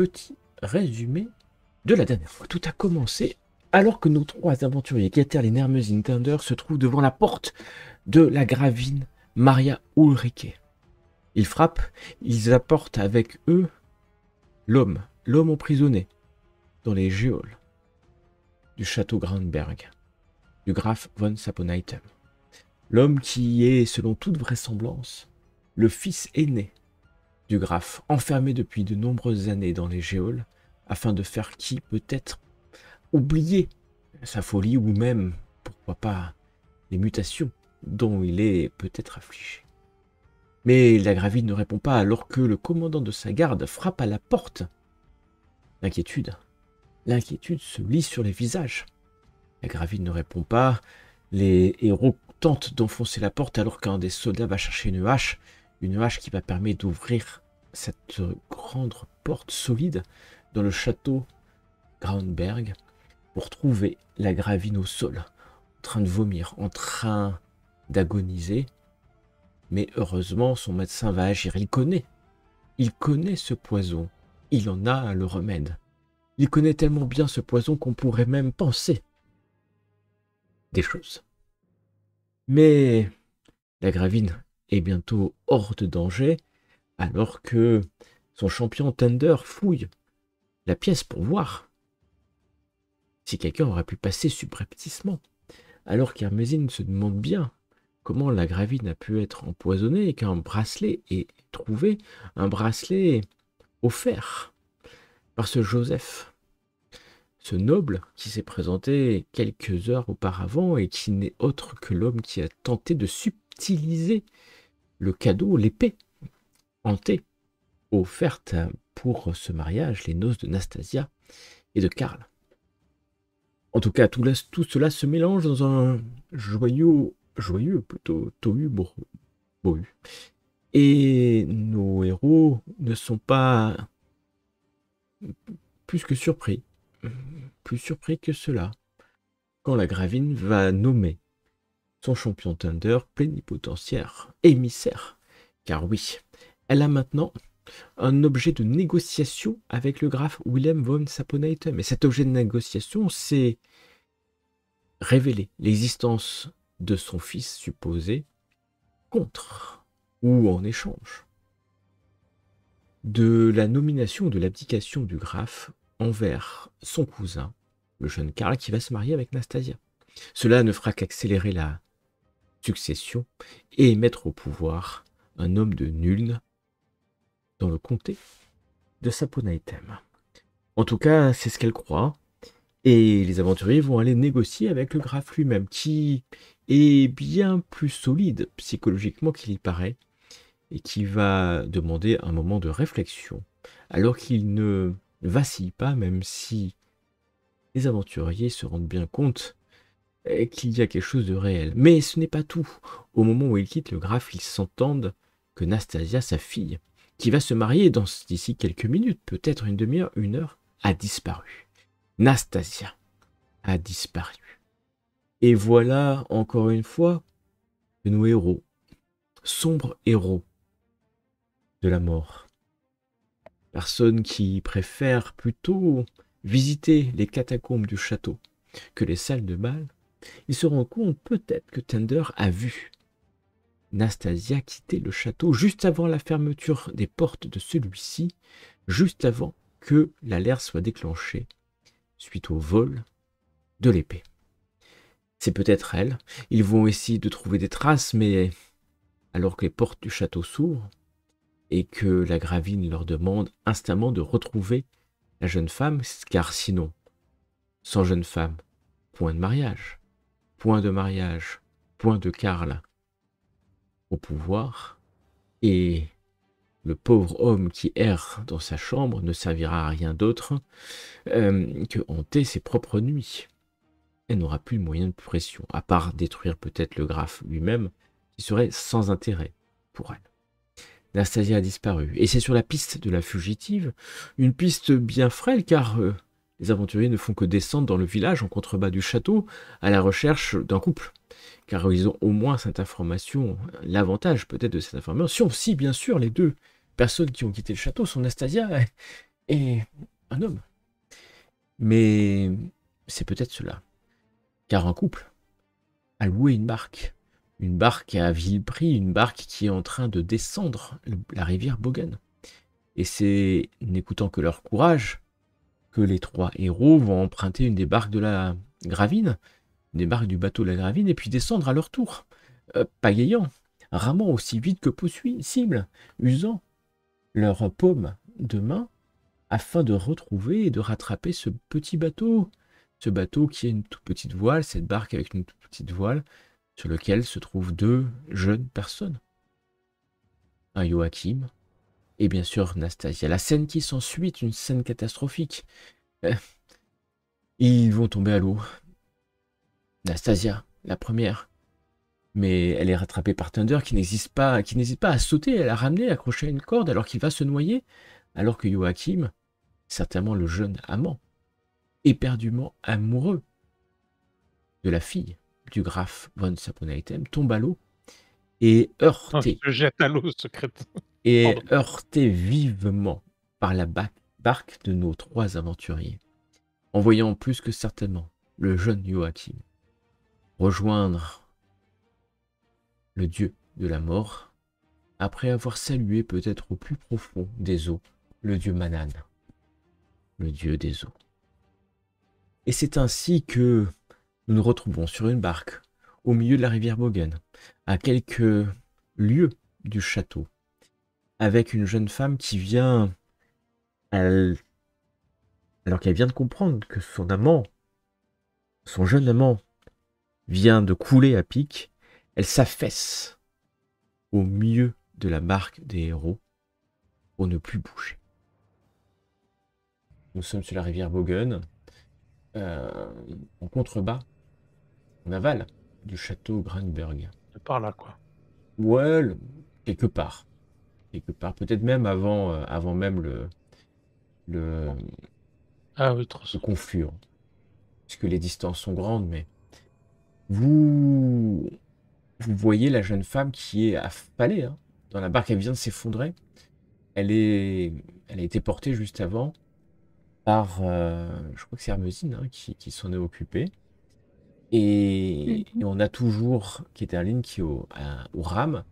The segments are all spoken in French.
Petit résumé de la dernière fois. Tout a commencé alors que nos trois aventuriers Getter, les Nermezin, Thunder se trouvent devant la porte de la gravine Maria Ulrike. Ils frappent, ils apportent avec eux l'homme emprisonné dans les geôles du château Grandberg, du Graf von Sappenheim. L'homme qui est, selon toute vraisemblance, le fils aîné du Graf, enfermé depuis de nombreuses années dans les geôles, afin de faire qui peut-être oublier sa folie ou même, pourquoi pas, les mutations dont il est peut-être affligé. Mais la gravine ne répond pas alors que le commandant de sa garde frappe à la porte. L'inquiétude se lit sur les visages. La gravine ne répond pas, les héros tentent d'enfoncer la porte alors qu'un des soldats va chercher une hache qui va permettre d'ouvrir cette grande porte solide dans le château Grandberg pour trouver la gravine au sol, en train de vomir, en train d'agoniser. Mais heureusement, son médecin va agir. Il connaît ce poison. Il en a le remède. Il connaît tellement bien ce poison qu'on pourrait même penser des choses. Mais la gravine est bientôt hors de danger, alors que son champion Thunder fouille la pièce pour voir si quelqu'un aurait pu passer subrepticement, alors qu'Hermésine se demande bien comment la gravine a pu être empoisonnée et qu'un bracelet est trouvé, un bracelet offert par ce Joseph, ce noble qui s'est présenté quelques heures auparavant et qui n'est autre que l'homme qui a tenté de subtiliser le cadeau, l'épée hantée, offerte pour ce mariage, les noces de Nastasia et de Karl. En tout cas, tout cela se mélange dans un joyeux plutôt tohu-bohu. Et nos héros ne sont pas plus surpris que cela, quand la gravine va nommer son champion Thunder plénipotentiaire, émissaire, car oui, elle a maintenant un objet de négociation avec le Graf Wilhelm von Sappenheim. Et cet objet de négociation, c'est révéler l'existence de son fils supposé contre ou en échange de la nomination ou de l'abdication du Graf envers son cousin, le jeune Karl, qui va se marier avec Nastasia. Cela ne fera qu'accélérer la succession et mettre au pouvoir un homme de Nuln dans le comté de Sappenheim. En tout cas, c'est ce qu'elle croit, et les aventuriers vont aller négocier avec le Graf lui-même, qui est bien plus solide psychologiquement qu'il y paraît, et qui va demander un moment de réflexion, alors qu'il ne vacille pas, même si les aventuriers se rendent bien compte qu'il y a quelque chose de réel. Mais ce n'est pas tout. Au moment où ils quittent le Graf, ils s'entendent que Nastasia, sa fille, qui va se marier d'ici quelques minutes, peut-être une demi-heure, une heure, a disparu. Nastasia a disparu. Et voilà, encore une fois, que nos héros, sombres héros de la mort, personnes qui préfèrent plutôt visiter les catacombes du château que les salles de bal, ils se rendent compte peut-être que Thunder a vu Nastasia quitter le château juste avant la fermeture des portes de celui-ci, juste avant que l'alerte soit déclenchée suite au vol de l'épée. C'est peut-être elle. Ils vont essayer de trouver des traces, mais alors que les portes du château s'ouvrent et que la gravine leur demande instamment de retrouver la jeune femme, car sinon, sans jeune femme, point de mariage, point de Karl au pouvoir, et le pauvre homme qui erre dans sa chambre ne servira à rien d'autre que hanter ses propres nuits. Elle n'aura plus de moyen de pression, à part détruire peut-être le Graf lui-même, qui serait sans intérêt pour elle. Nastasia a disparu, et c'est sur la piste de la fugitive, une piste bien frêle, car les aventuriers ne font que descendre dans le village en contrebas du château à la recherche d'un couple, car ils ont au moins cette information, l'avantage peut-être de cette information, si bien sûr les deux personnes qui ont quitté le château sont Nastasia est un homme. Mais c'est peut-être cela. Car un couple a loué une barque à vil prix, une barque qui est en train de descendre la rivière Bogan. Et c'est n'écoutant que leur courage que les 3 héros vont emprunter une des barques de la Gravine, une des barques du bateau de la Gravine, et puis descendre à leur tour, pagayant, ramant aussi vite que possible, usant leurs paumes de main afin de retrouver et de rattraper ce bateau qui a une toute petite voile, cette barque avec une toute petite voile, sur lequel se trouvent 2 jeunes personnes. Un Joachim, et bien sûr Nastasia. La scène qui s'ensuit est une scène catastrophique. Ils vont tomber à l'eau. Nastasia, la première. Mais elle est rattrapée par Thunder qui n'hésite pas à sauter, à la ramener, accrocher à une corde alors qu'il va se noyer. Alors que Joachim, certainement le jeune amant, éperdument amoureux de la fille du Graf von Sappenheitem, tombe à l'eau et heurté. Je jette à l'eau secrète. Et heurté vivement par la barque de nos 3 aventuriers, en voyant plus que certainement le jeune Joachim rejoindre le dieu de la mort, après avoir salué peut-être au plus profond des eaux le dieu Manan, le dieu des eaux. Et c'est ainsi que nous nous retrouvons sur une barque, au milieu de la rivière Bogan, à quelques lieues du château, avec une jeune femme qui vient, alors qu'elle vient de comprendre que son jeune amant, vient de couler à pic, elle s'affaisse au milieu de la barque des héros pour ne plus bouger. Nous sommes sur la rivière Bogan, en contrebas, en aval du château Grunberg. Par là, quoi. Ouais, quelque part, peut-être même avant même le Ah oui, trop. le conflit, puisque les distances sont grandes, mais vous voyez la jeune femme qui est affalée dans la barque, elle vient de s'effondrer. Elle a été portée juste avant par, je crois que c'est Hermesine qui s'en est occupée. Et on a toujours Ketterlin qui est au rame,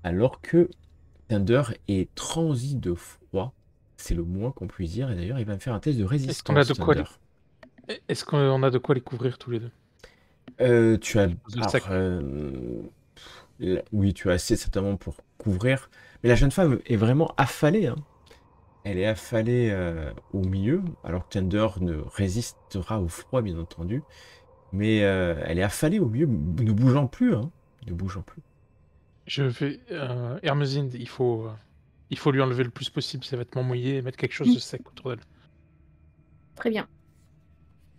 alors que Thunder est transi de froid. C'est le moins qu'on puisse dire. Et d'ailleurs, il va me faire un test de résistance. Est-ce qu'on a de quoi les couvrir tous les deux? Tu as... oui, tu as assez certainement pour couvrir. Mais la jeune femme est vraiment affalée. Elle est affalée au milieu, alors que Thunder ne résistera au froid, bien entendu. Mais elle est affalée au milieu, ne bougeant plus. Ne bougeant plus. Je fais... Hermesine, il faut lui enlever le plus possible ses vêtements mouillés et mettre quelque chose de sec autour d'elle. Très bien.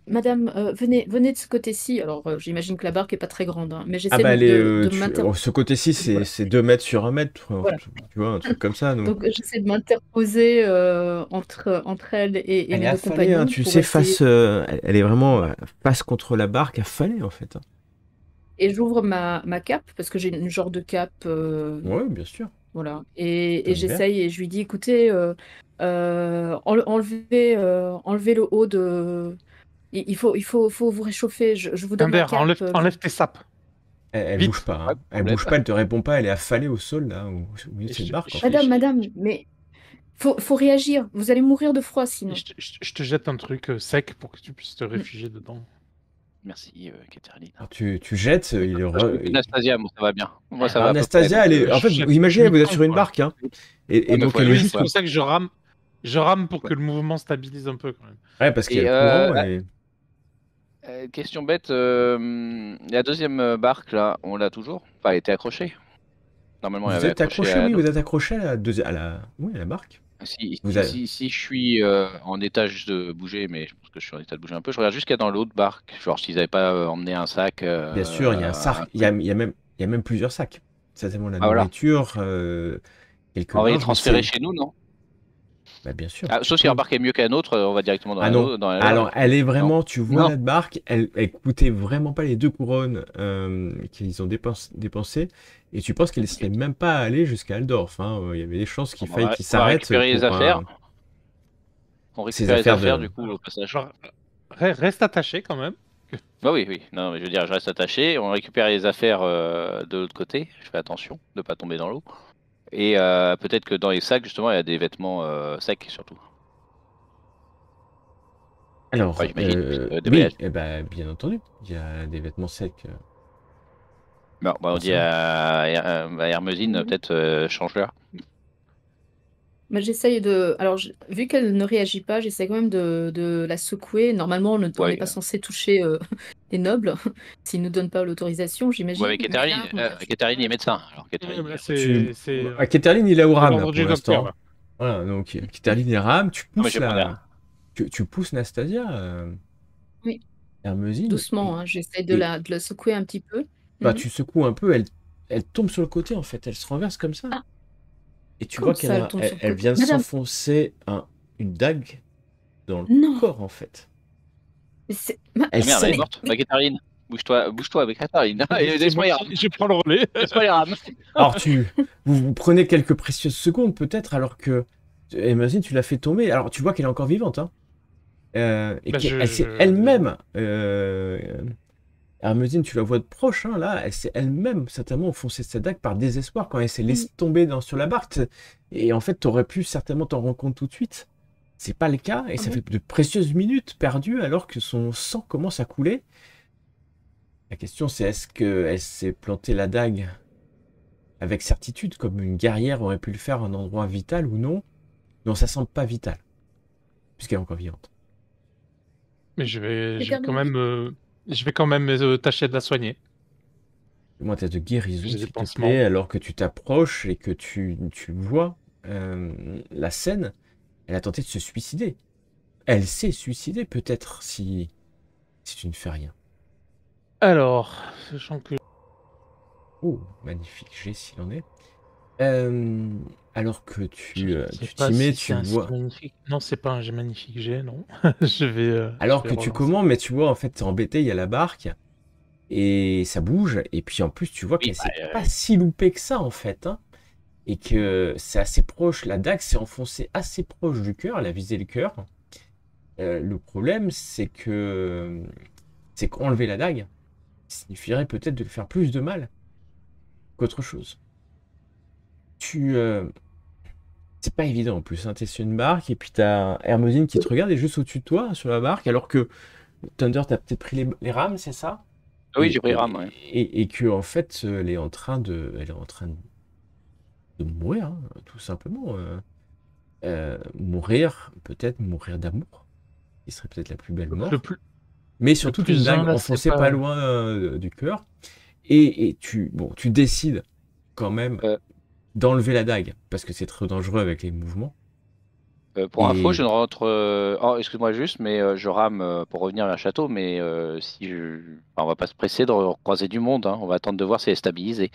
Madame, venez de ce côté-ci. Alors, j'imagine que la barque est pas très grande, mais j'essaie de m'interposer. Ce côté-ci, c'est 2 mètres sur 1 mètre, voilà. Tu vois, un truc comme ça. Donc, j'essaie de m'interposer entre elle et mes 2 compagnons. Tu sais, elle est vraiment face contre la barque, affalée en fait. Et j'ouvre ma cape, parce que j'ai une genre de cape. Oui, bien sûr. Voilà. Et j'essaye et je lui dis, écoutez, enlevez le haut de... Il faut vous réchauffer. Je vous donne ma cape. Enlève tes sapes. Elle bouge pas. Elle bouge pas, elle te répond pas. Elle est affalée au sol là, au milieu de cette barque. Madame, mais faut réagir. Vous allez mourir de froid sinon. Je te jette un truc sec pour que tu puisses te réfugier dedans. Merci, Ketterlin. Tu jettes. Anastasia, moi ça va bien. Moi ça va. Anastasia, elle est. En fait, vous imaginez, vous êtes sur une barque, et donc elle est juste. C'est pour ça que je rame pour que le mouvement stabilise un peu quand même. Ouais, parce qu'il y a le courant. Question bête, la deuxième barque là, on l'a toujours? Enfin, elle était accrochée. Normalement, vous êtes accroché, oui, vous êtes accroché à la barque. Si je suis en étage de bouger, mais je pense que je suis en état de bouger un peu, je regarde jusqu'à dans l'autre barque, genre s'ils n'avaient pas emmené un sac. Bien sûr, il y a un sac, il y a même plusieurs sacs. Certainement la nourriture, quelques on va les transférer chez nous, non? Bah, bien sûr. Sauf si la barque est mieux qu'un autre, on va directement dans la Alors, elle est vraiment, tu vois, la barque, elle coûtait vraiment pas les 2 couronnes qu'ils ont dépensées, et tu penses qu'elle ne serait même pas allée jusqu'à Aldorf. Il y avait des chances qu'il faille qu'ils s'arrêtent. Récupérer les affaires. On Ses récupère les affaires affaires de- du coup au passage. Genre, reste attaché quand même. Bah oui. Non, mais je veux dire, je reste attaché. On récupère les affaires de l'autre côté. Je fais attention de pas tomber dans l'eau. Et peut-être que dans les sacs, justement, il y a des vêtements secs surtout. Alors, Ouais, j'imagine. Des oui, voyages. bien entendu, il y a des vêtements secs. Bon, bah, on dit à Hermesine, peut-être change-leur. Mais j'essaye de. Alors, vu qu'elle ne réagit pas, j'essaie quand même de la secouer. Normalement, on n'est Ouais. pas censé toucher les nobles s'ils ne nous donnent pas l'autorisation, j'imagine. Ouais, avec Mais Catherine, là, Catherine est médecin. Alors, Catherine, Ouais, bah, Tu... c'est Keterlin, il est au ram là, l'ordre pour du docteur, l'instant. là. Voilà, donc Keterlin est ram, tu mais pousses je prends l'air. tu pousses Nastasia, Oui. Hermesine, doucement, et- hein, j'essaie et- de la secouer un petit peu. bah, Mhm. tu secoues un peu, elle tombe sur le côté en fait, elle se renverse comme ça. Ah. Et tu Comme vois ça, elle tombe sur le elle côté. vient de Madame. s'enfoncer une dague dans le Non. corps en fait. Mais c'est- Elle Ah merde, elle est saigne. morte. Bah, Catherine, bouge-toi avec Catherine. Et laisse-moi y ramener. Je prends le relais. Laisse-moi y ramener. Alors vous prenez quelques précieuses secondes peut-être alors que imagine tu l'as fait tomber. Alors tu vois qu'elle est encore vivante hein. Et Bah, qu'elle s'est elle-même Hermesine, tu la vois de proche hein, là, elle s'est elle-même certainement enfoncé sa dague par désespoir quand elle s'est laissée tomber sur la barque. Et en fait t'aurais pu certainement t'en rendre compte tout de suite. C'est pas le cas et ça fait de précieuses minutes perdues alors que son sang commence à couler. La question c'est est-ce qu'elle s'est plantée la dague avec certitude, comme une guerrière aurait pu le faire à un endroit vital ou non? Non, ça semble pas vital, puisqu'elle est encore vivante. Mais je vais terminé. quand même tâcher de la soigner. Moi, test de guérison, J'ai des s'il te pansements. plaît, alors que tu t'approches et que tu vois la scène, elle a tenté de se suicider. Elle s'est suicidée, peut-être, si tu ne fais rien. Alors, sachant que Oh, magnifique jet s'il en est. Alors que tu sais t'y pas mets, si tu c'est un vois. magnifique. Non, c'est pas un jet magnifique jet, non. je vais. Alors je que vais tu relancer. commandes, mais tu vois, en fait, t'es embêté, il y a la barque, et ça bouge, et puis en plus, tu vois Oui, qu'elle s'est bah, pas si loupée que ça, en fait, hein, et que c'est assez proche, la dague s'est enfoncée assez proche du cœur, elle a visé le cœur. Le problème, c'est qu'enlever la dague signifierait peut-être de le faire plus de mal qu'autre chose. C'est pas évident en plus, hein. T'es sur une barque et puis t'as Hermesine qui te regarde et juste au-dessus de toi sur la barque, alors que Thunder t'as peut-être pris les rames, c'est ça? oui, j'ai pris rame. Ouais. Et que en fait elle est en train de mourir, hein, tout simplement. Mourir, peut-être mourir d'amour, qui serait peut-être la plus belle mort. Mais surtout une dague enfoncée pas loin du cœur. Et tu décides quand même d'enlever la dague, parce que c'est trop dangereux avec les mouvements. Pour info, je ne rentre. Oh, excuse-moi juste, mais je rame pour revenir vers le château. Mais on va pas se presser de croiser du monde. Hein. On va attendre de voir si elle est stabilisée.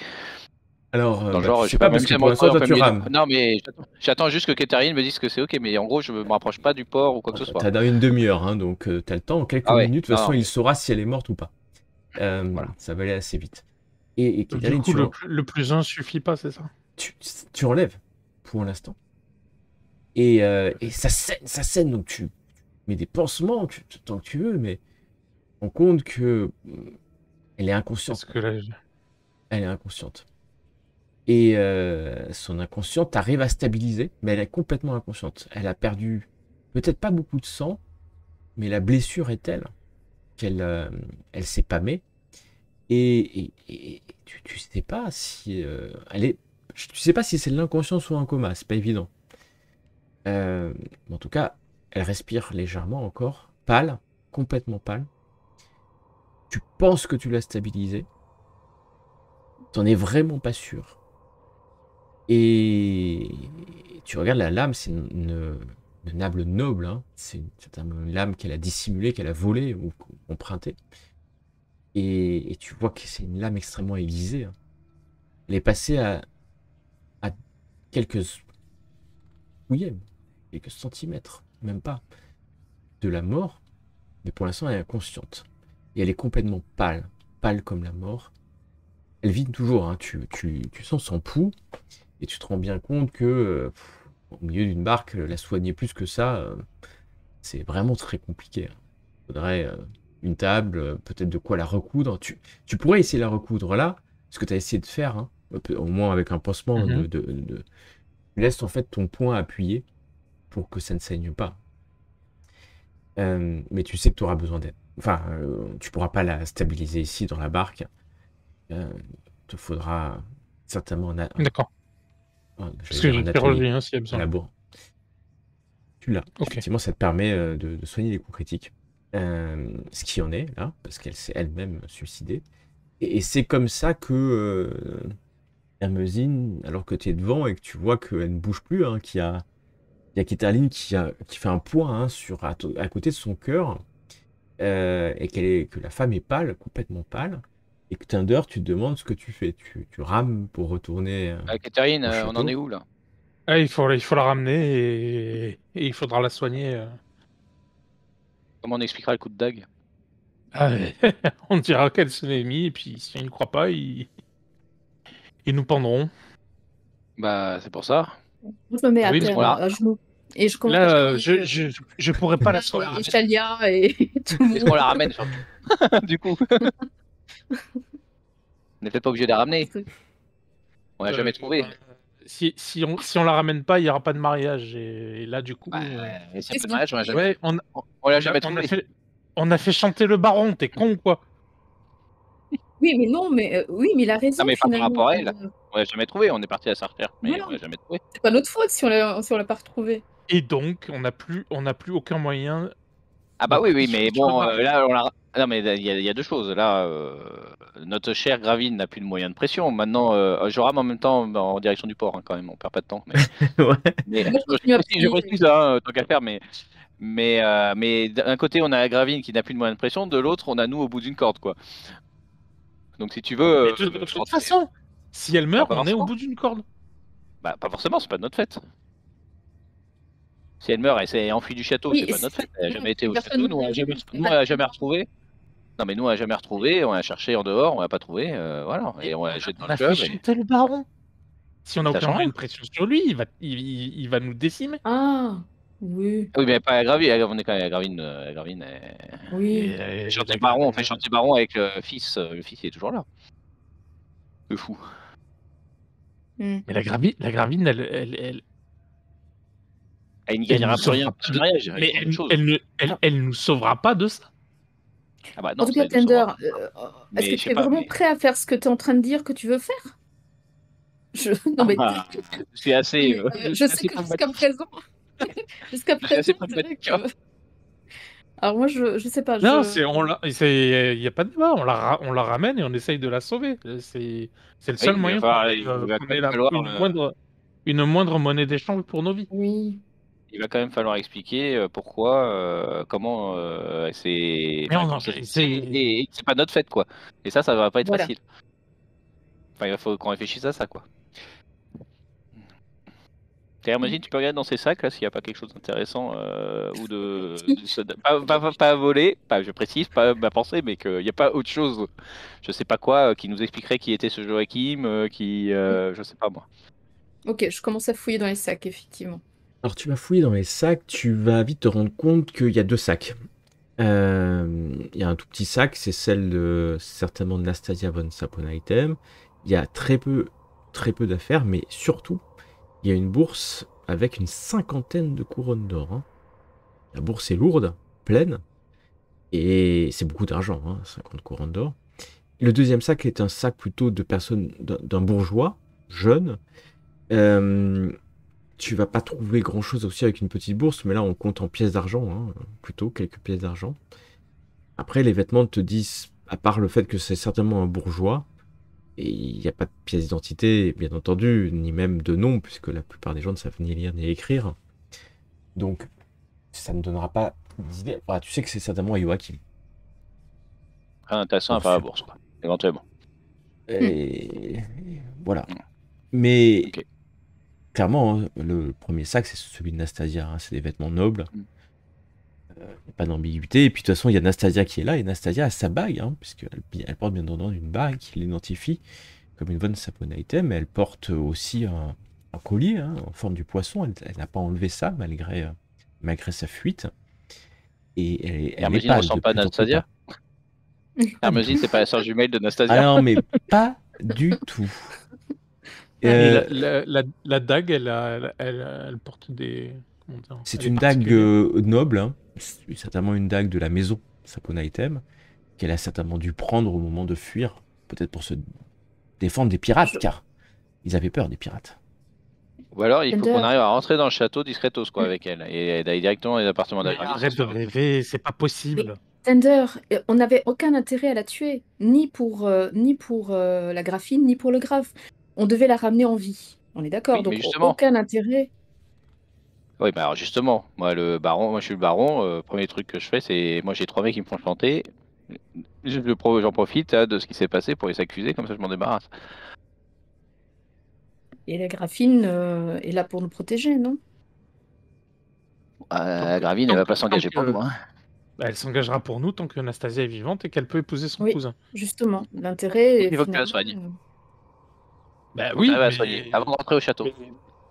Alors, Dans le genre, je sais pas, parce que pour l'instant, toi, tu rames. Non, mais j'attends juste que Catherine me dise que c'est ok. Mais en gros, je me rapproche pas du port ou quoi que ce soit. T'as dans une demi-heure, hein, donc t'as le temps. En quelques minutes, de toute façon, il saura si elle est morte ou pas. Voilà. Ça va aller assez vite. Et du coup, le plus 1 suffit pas, c'est ça? Tu enlèves, pour l'instant. Et ça saigne, donc tu mets des pansements tant que tu veux, mais on compte que elle est inconsciente. Elle est inconsciente. Et son inconscient t'arrive à stabiliser, mais elle est complètement inconsciente. Elle a perdu peut-être pas beaucoup de sang, mais la blessure est telle qu'elle s'est pâmée. Et tu sais pas si tu sais pas si c'est de l'inconscience ou un coma, c'est pas évident. En tout cas, elle respire légèrement encore, pâle, complètement pâle. Tu penses que tu l'as stabilisée. T'en es vraiment pas sûr. Et tu regardes la lame, c'est une nable noble. Hein. C'est une lame qu'elle a dissimulée, qu'elle a volée ou empruntée. Et tu vois que c'est une lame extrêmement aiguisée. Hein. Elle est passée à quelques centimètres, même pas, de la mort. Mais pour l'instant, elle est inconsciente. Et elle est complètement pâle, pâle comme la mort. Elle vit toujours, hein. Tu sens son pouls. Et tu te rends bien compte que au milieu d'une barque, la soigner plus que ça, c'est vraiment très compliqué. Il faudrait une table, peut-être de quoi la recoudre. Tu pourrais essayer de la recoudre là, ce que tu as essayé de faire, hein, au moins avec un pansement. Tu laisses en fait ton poing appuyé pour que ça ne saigne pas. Mais tu sais que tu auras besoin d'aide. Enfin, tu pourras pas la stabiliser ici dans la barque. Te faudra certainement D'accord. Parce que un j'ai atelier relevé s'il y a à besoin. la bourre. Tu l'as. Ok. Effectivement, ça te permet de soigner les coups critiques. Ce qui en est là, parce qu'elle s'est elle-même suicidée. Et c'est comme ça que Hermésine, alors que tu es devant et que tu vois qu'elle ne bouge plus, hein, qu'il y a Kéterline qui fait un point, hein, à côté de son cœur, et que la femme est pâle, complètement pâle, et que Tinder, tu te demandes ce que tu fais. Tu rames pour retourner Catherine, au on en château. est où là? Il faut la ramener et il faudra la soigner. Comment on expliquera le coup de dague? On dira qu'elle se l'est mis, et puis s'ils ne croient pas, ils nous pendront. Bah, c'est pour ça. Je me mets à Oui, terre, voilà. à genoux. Et je commence Là, à crier, je pourrais pas la soigner. et Chalia et tout le Est-ce qu'on monde. la ramène surtout? Du coup. On n'est peut-être pas obligé de la ramener. On l'a jamais trouvé. Si on la ramène pas, il y aura pas de mariage. Et là, du coup, Bah, c'est un peu Qu'est-ce dommage, on l'a jamais trouvé. on a fait chanter le baron. T'es con, quoi? Oui, mais non, mais il a raison. Non, mais pas par finalement. rapport à elle. On l'a jamais trouvé. On est parti à sa recherche, mais Voilà. on l'a jamais trouvé. C'est pas notre faute si on l'a pas retrouvé. Et donc, on n'a plus aucun moyen. Ah bah oui, mais sur bon, le là, on l'a. Non, mais il y a deux choses. Là, notre chère Gravine n'a plus de moyen de pression. Maintenant, je rame en même temps en direction du port, hein, quand même. On perd pas de temps. Mais, Ouais. mais Moi, je continue à je précise, hein, tant qu'à faire. Mais d'un côté, on a Gravine qui n'a plus de moyen de pression. De l'autre, on a nous au bout d'une corde, quoi. Donc, si tu veux. Mais de toute façon, si elle meurt, pas on est au forcément. bout d'une corde. Bah, pas forcément, c'est pas de notre fait. Si elle meurt et s'est enfuie du château, Oui, c'est pas de notre fait. Elle n'a jamais été au personne château. ne Nous, on peut- l'a jamais retrouvé. Non, mais nous, on l'a jamais retrouvé. On l'a cherché en dehors, on l'a pas trouvé. Voilà. Et on l'a jeté dans On le a fait fleuve. chanter le baron. Si on a Ça aucun change moyen rien. de pression sur lui, il va nous décimer. Ah, oui. Oui, mais pas à Gravine. On est quand même à Gravine. Gravine Oui. chanter baron. On fait chanter baron avec le fils. Le fils, il est toujours là. Le fou. Mais la Gravine, elle Elle n'y gagnera plus rien. mais elle nous sauvera pas de ça. Ah bah non, En tout cas, ça, elle nous Tender, sauvera. est-ce Mais que je tu sais es pas, vraiment mais- prêt à faire ce que tu es en train de dire que tu veux faire? Non, mais Ah, je suis assez. je sais que jusqu'à présent, assez je dirais pragmatique, que... Alors moi, je sais pas. Non, il y a pas de débat. On la ramène et on essaye de la sauver. C'est le seul Oui, moyen il qu'on va ait quand même falloir, une moindre monnaie d'échange pour nos vies. Oui. il va quand même falloir expliquer pourquoi, comment c'est. Mais Et c'est pas notre fête, quoi. Et ça va pas être Voilà. facile. Enfin, il faut qu'on réfléchisse à ça, quoi. Hermosine, tu peux regarder dans ces sacs là s'il n'y a pas quelque chose d'intéressant ou pas à voler, je précise, pas ma pensée, mais qu'il n'y a pas autre chose, je sais pas quoi, qui nous expliquerait qui était ce Joachim, je sais pas moi. Ok, je commence à fouiller dans les sacs, effectivement. Alors tu vas fouiller dans les sacs, tu vas vite te rendre compte qu'il y a deux sacs. Il y a un tout petit sac, c'est certainement de Nastasia von Saponaithem. Il y a très peu d'affaires, mais surtout, il y a une bourse avec une 50aine de couronnes d'or. Hein. La bourse est lourde, pleine, et c'est beaucoup d'argent, hein, 50 couronnes d'or. Le deuxième sac est un sac plutôt de personnes, d'un bourgeois, jeune. Tu vas pas trouver grand chose aussi avec une petite bourse, mais là on compte en pièces d'argent, hein, plutôt quelques pièces d'argent. Après, les vêtements te disent, à part le fait que c'est certainement un bourgeois, et il n'y a pas de pièce d'identité, bien entendu, ni même de nom, puisque la plupart des gens ne savent ni lire ni écrire. Donc, ça ne donnera pas d'idée. Enfin, tu sais que c'est certainement Joachim. Rien d'intéressant à part la bourse, quoi, éventuellement. Et voilà. Mais Ok. clairement, hein, le premier sac, c'est celui de Nastasia. Hein, c'est des vêtements nobles. Il n'y a pas d'ambiguïté. Et puis de toute façon, il y a Nastasia qui est là. Et Nastasia a sa bague, hein, puisqu'elle porte bien entendu une bague qui l'identifie comme une von Saponaithem. Mais elle porte aussi un collier, hein, en forme du poisson. Elle n'a pas enlevé ça malgré sa fuite. Et elle n'est Hermésine pas ressemble de pas à plus en plus Nastasia. pas. Hermésine, c'est pas la sœur jumelle de Ah Nastasia. non, mais pas du tout. Et la dague, elle porte des. Comment dire, C'est elle est une dague particulière. noble, hein. C'est certainement une dague de la maison Sapona Item, qu'elle a certainement dû prendre au moment de fuir, peut-être pour se défendre des pirates, car ils avaient peur des pirates. Ou alors, il faut Thunder. qu'on arrive à rentrer dans le château discretos, quoi, avec elle, et d'aller directement dans les appartements Mais d'Agravine. arrête de rêver, c'est pas possible. Tender, on n'avait aucun intérêt à la tuer, ni pour la graphine, ni pour le graphe. On devait la ramener en vie. On est d'accord, Oui, donc mais justement. aucun intérêt. Oui, bah alors justement, moi je suis le baron, premier truc que je fais, c'est moi j'ai 3 mecs qui me font chanter. J'en profite de ce qui s'est passé pour les accuser, comme ça je m'en débarrasse. Et la graphine est là pour nous protéger, non? Gravine, elle va pas s'engager pour nous. Hein. Elle s'engagera pour nous tant que Nastasia est vivante et qu'elle peut épouser son Oui. cousin. Justement, l'intérêt est Il faut que tu la finalement, soignes. Bah Faut oui, que t'arrives à soigner, avant de rentrer au château.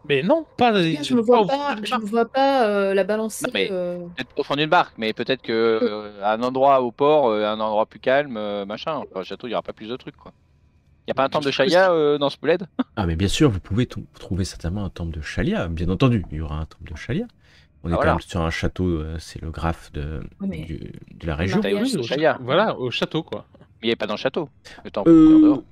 mais non, pas. je me vois pas la balancer. Non, mais peut-être au fond d'une barque, mais peut-être que un endroit au port, un endroit plus calme, machin. Enfin, au château, il n'y aura pas plus de trucs, quoi. Il n'y a pas un temple de Shalia dans ce bled? Ah, mais bien sûr, vous pouvez trouver certainement un temple de Shalia, bien entendu, il y aura un temple de Shalia. On est quand même sur un château, c'est le graphe de la région. Voilà, au château, quoi. Mais il n'est pas dans le château, le temple. En dehors.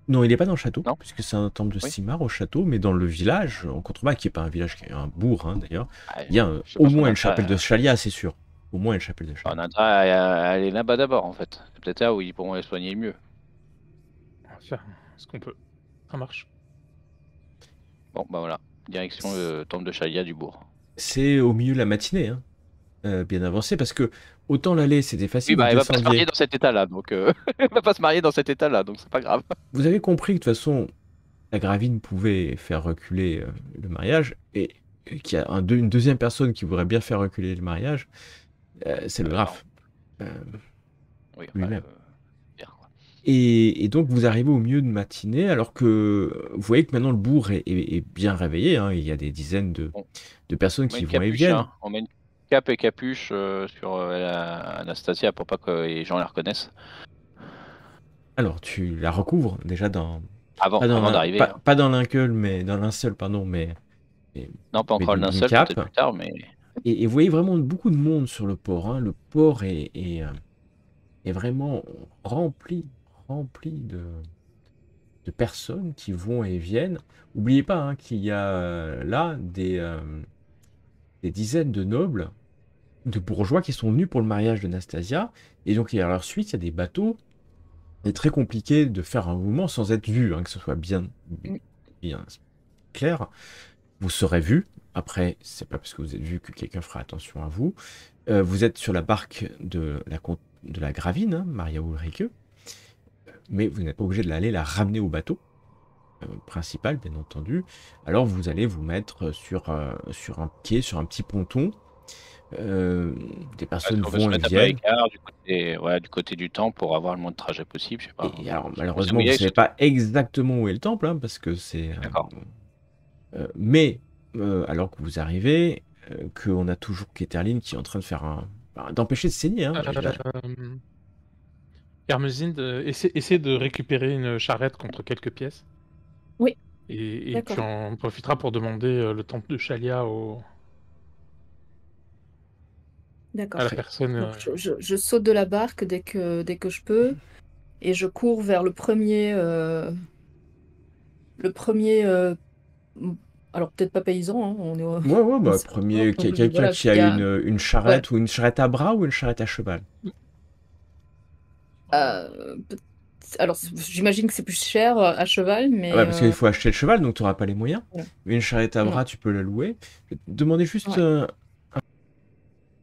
Non, il n'est pas dans le château, Non. puisque c'est un temple de Simar au château, mais dans le village, en contrebas, qui n'est pas un village, qui est un bourg d'ailleurs, il y a au moins une chapelle de Shalia, c'est sûr. Au moins une chapelle de Shalia. On a intérêt à aller là-bas d'abord, en fait. C'est peut-être là où ils pourront les soigner mieux. On va faire ce qu'on peut. Ça marche. Bon, bah voilà. Direction le temple de Shalia du bourg. C'est au milieu de la matinée, bien avancé, parce que autant l'aller, c'était facile. Oui, bah, elle va pas se marier dans cet état-là, donc elle va pas se marier dans cet état-là, donc c'est pas grave. Vous avez compris que de toute façon, la gravine pouvait faire reculer le mariage, et qu'il y a une deuxième personne qui voudrait bien faire reculer le mariage, c'est le graphe. Oui, lui-même. Et donc vous arrivez au milieu de matinée, alors que vous voyez que maintenant le bourg est bien réveillé, il y a des dizaines de personnes qui vont et viennent. On met une cape et capuche sur Anastasia pour pas que les gens la reconnaissent. Alors tu la recouvres déjà avant d'arriver. Pas dans linceul, mais dans linceul, pardon, mais non, pas encore le linceul, peut-être plus tard, mais. Et vous voyez vraiment beaucoup de monde sur le port. Le port est vraiment rempli de personnes qui vont et viennent. N'oubliez pas qu'il y a là des dizaines de nobles, de bourgeois qui sont venus pour le mariage de Nastasia, et donc à leur suite, il y a des bateaux. C'est très compliqué de faire un mouvement sans être vu, que ce soit bien clair. Vous serez vu. Après, c'est pas parce que vous êtes vu que quelqu'un fera attention à vous. Vous êtes sur la barque de la Gravine, Maria Ulrike, mais vous n'êtes pas obligé de l'aller la ramener au bateau principal, bien entendu. Alors vous allez vous mettre sur un quai, sur un petit ponton. Des personnes vont et viennent. Du côté du temple pour avoir le moins de trajet possible. Je sais pas. Et alors, malheureusement, vous ne savez pas exactement où est le temple, parce que c'est. Mais alors que vous arrivez, qu'on a toujours Keterline qui est en train de faire d'empêcher de saigner. Hermésine, essaie de récupérer une charrette contre quelques pièces. Oui. Et tu en profiteras pour demander le temple de Shalia D'accord. à la personne. Donc, je saute de la barque dès que je peux et je cours vers le premier. Alors peut-être pas paysan, on est. Premier quelqu'un qui a une charrette, ou une charrette à bras ou une charrette à cheval. Alors j'imagine que c'est plus cher à cheval, mais. Parce qu'il faut acheter le cheval, donc tu n'auras pas les moyens. Mais une charrette à bras, tu peux la louer. Demandez juste.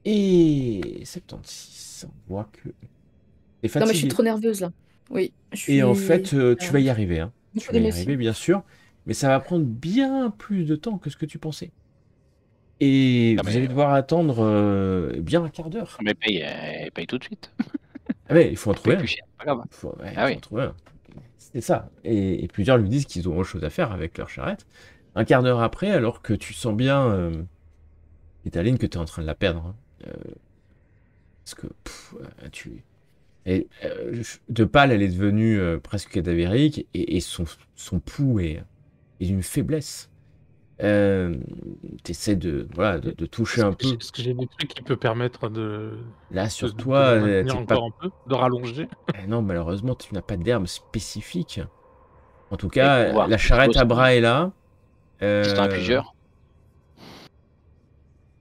Et 76, on voit que. Non, mais je suis trop nerveuse là. Oui. Et en fait, tu vas y arriver. Tu vas y arriver, bien sûr. Mais ça va prendre bien plus de temps que ce que tu pensais. Et vous allez devoir attendre bien un quart d'heure. Mais paye tout de suite. Il faut en trouver un. Plus cher, pas grave. Il faut en trouver un. C'est ça. Et plusieurs lui disent qu'ils ont autre chose à faire avec leur charrette. Un quart d'heure après, alors que tu sens bien, Italine, que tu es en train de la perdre. Parce que de pâle, elle est devenue presque cadavérique et son pouls est d'une faiblesse. T'essaies de toucher un peu. Est-ce que j'ai des trucs qui peuvent permettre Là, sur de toi, la maintenir encore un peu, de rallonger? Non, malheureusement, tu n'as pas d'herbe spécifique. En tout Et cas, pouvoir la charrette à bras est là. Si t'en as plusieurs.